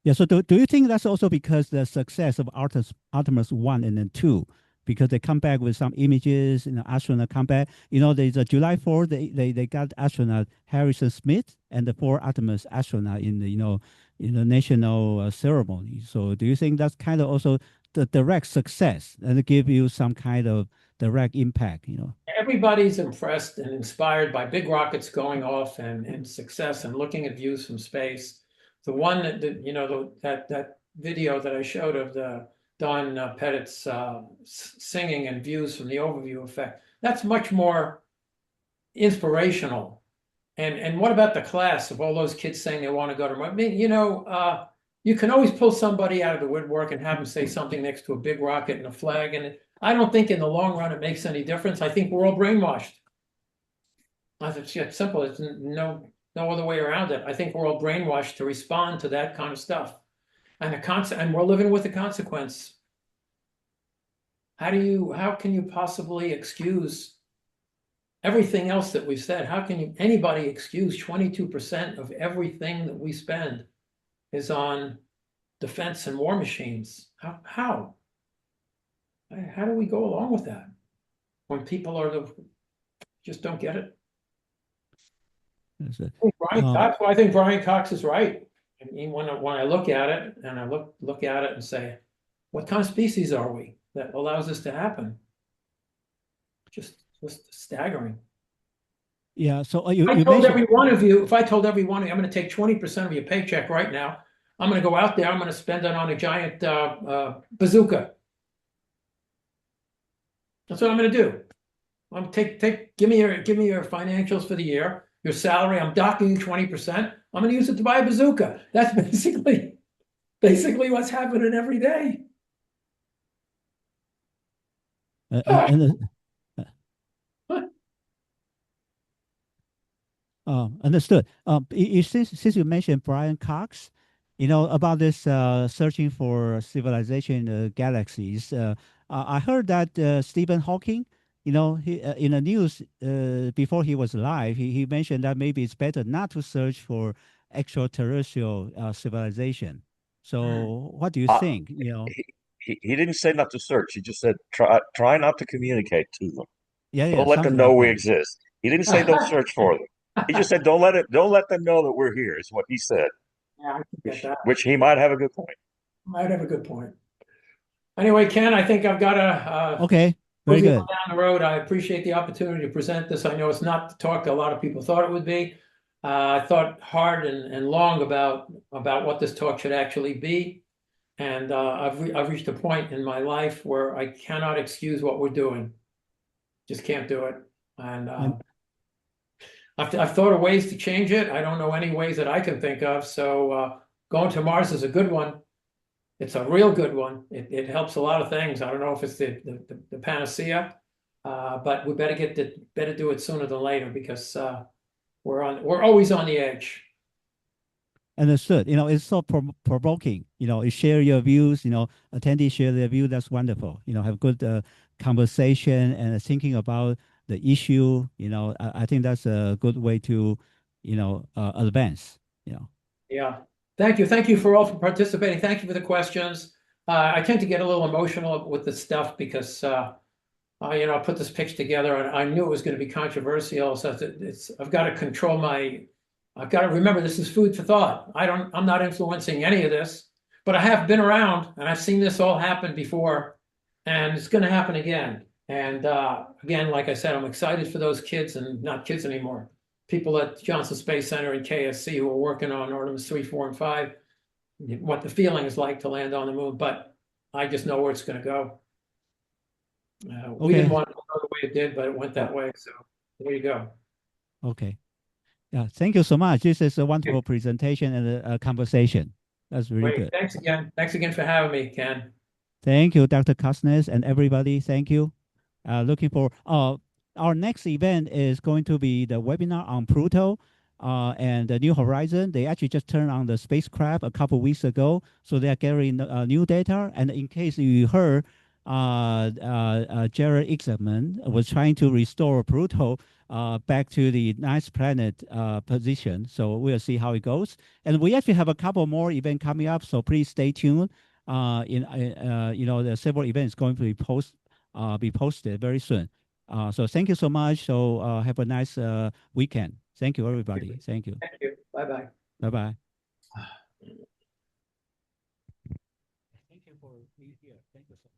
Yeah. So do you think that's also because the success of Artemis 1 and then 2, because they come back with some images, astronaut come back. There's a July 4th, they got astronaut Harrison Smith and the 4 Artemis astronaut in the national ceremony. So do you think that's kind of also the direct success and give you some kind of direct impact? Everybody's impressed and inspired by big rockets going off and success and looking at views from space. The one that video that I showed of the Don Pettit's singing and views from the overview effect, that's much more inspirational. And what about the class of all those kids saying they want to go to Mars? I mean, you can always pull somebody out of the woodwork and have them say something next to a big rocket and a flag. And I don't think in the long run it makes any difference. I think we're all brainwashed. It's simple. It's no other way around it. I think we're all brainwashed to respond to that kind of stuff. And we're living with the consequence. How can you possibly excuse everything else that we've said? How can anybody excuse 22% of everything that we spend is on defense and war machines? How do we go along with that when people just don't get it? I think Brian Cox is right. I mean, when I look at it and I look at it and say, what kind of species are we that allows this to happen? Just staggering. Yeah. So if I told every one of you, I'm going to take 20% of your paycheck right now. I'm going to go out there. I'm going to spend it on a giant bazooka. That's what I'm going to do. I'm give me your financials for the year, your salary. I'm docking you 20%. I'm going to use it to buy a bazooka. That's basically what's happening every day. Understood. Since you mentioned Brian Cox, about this searching for civilization in the galaxies, I heard that Stephen Hawking, he in the news before he was alive, he mentioned that maybe it's better not to search for extraterrestrial civilization. So what do you think? he didn't say not to search. He just said try not to communicate to them. Yeah, Don't let them something know like we that. exist. He didn't say don't search for them. He just said don't let them know that we're here. Is what he said. Yeah, I can get that. Which he might have a good point. Might have a good point. Anyway, Ken, I think I've got to Okay, very move you good. on down the road. I appreciate the opportunity to present this. I know it's not the talk a lot of people thought it would be. I thought hard and long about what this talk should actually be. And I've reached a point in my life where I cannot excuse what we're doing. Just can't do it. And I've thought of ways to change it. I don't know any ways that I can think of. So going to Mars is a good one. It's a real good one. It helps a lot of things. I don't know if it's the panacea, but we better do it sooner than later because we're always on the edge. Understood. It's so provoking. You share your views. Attendees share their view. That's wonderful. Have good conversation and thinking about the issue. I think that's a good way to, advance. Yeah. Thank you. Thank you for all for participating. Thank you for the questions. I tend to get a little emotional with this stuff because I put this pitch together and I knew it was going to be controversial. So I've got to control I've got to remember this is food for thought. I'm not influencing any of this, but I have been around and I've seen this all happen before and it's going to happen again. And again, like I said, I'm excited for those kids and not kids anymore. People at Johnson Space Center and KSC who are working on Artemis 3, 4, and 5, what the feeling is like to land on the moon, but I just know where it's going to go. We didn't want it to go the way it did, but it went that way. So there you go. Okay. Yeah. Thank you so much. This is a wonderful presentation and a conversation. That's really good. Thanks again. Thanks again for having me, Ken. Thank you, Dr. Kosnes and everybody. Thank you. Looking for our next event is going to be the webinar on Pluto and the New Horizon. They actually just turned on the spacecraft a couple weeks ago, so they are gathering new data. And in case you heard, Jared Exelman was trying to restore Pluto back to the nice planet position. So we'll see how it goes. And we actually have a couple more events coming up, so please stay tuned. There are several events going to be posted very soon. So thank you so much. So have a nice weekend. Thank you, everybody. Thank you. Thank you. Bye-bye. Bye-bye. Thank you for being here. Thank you so much.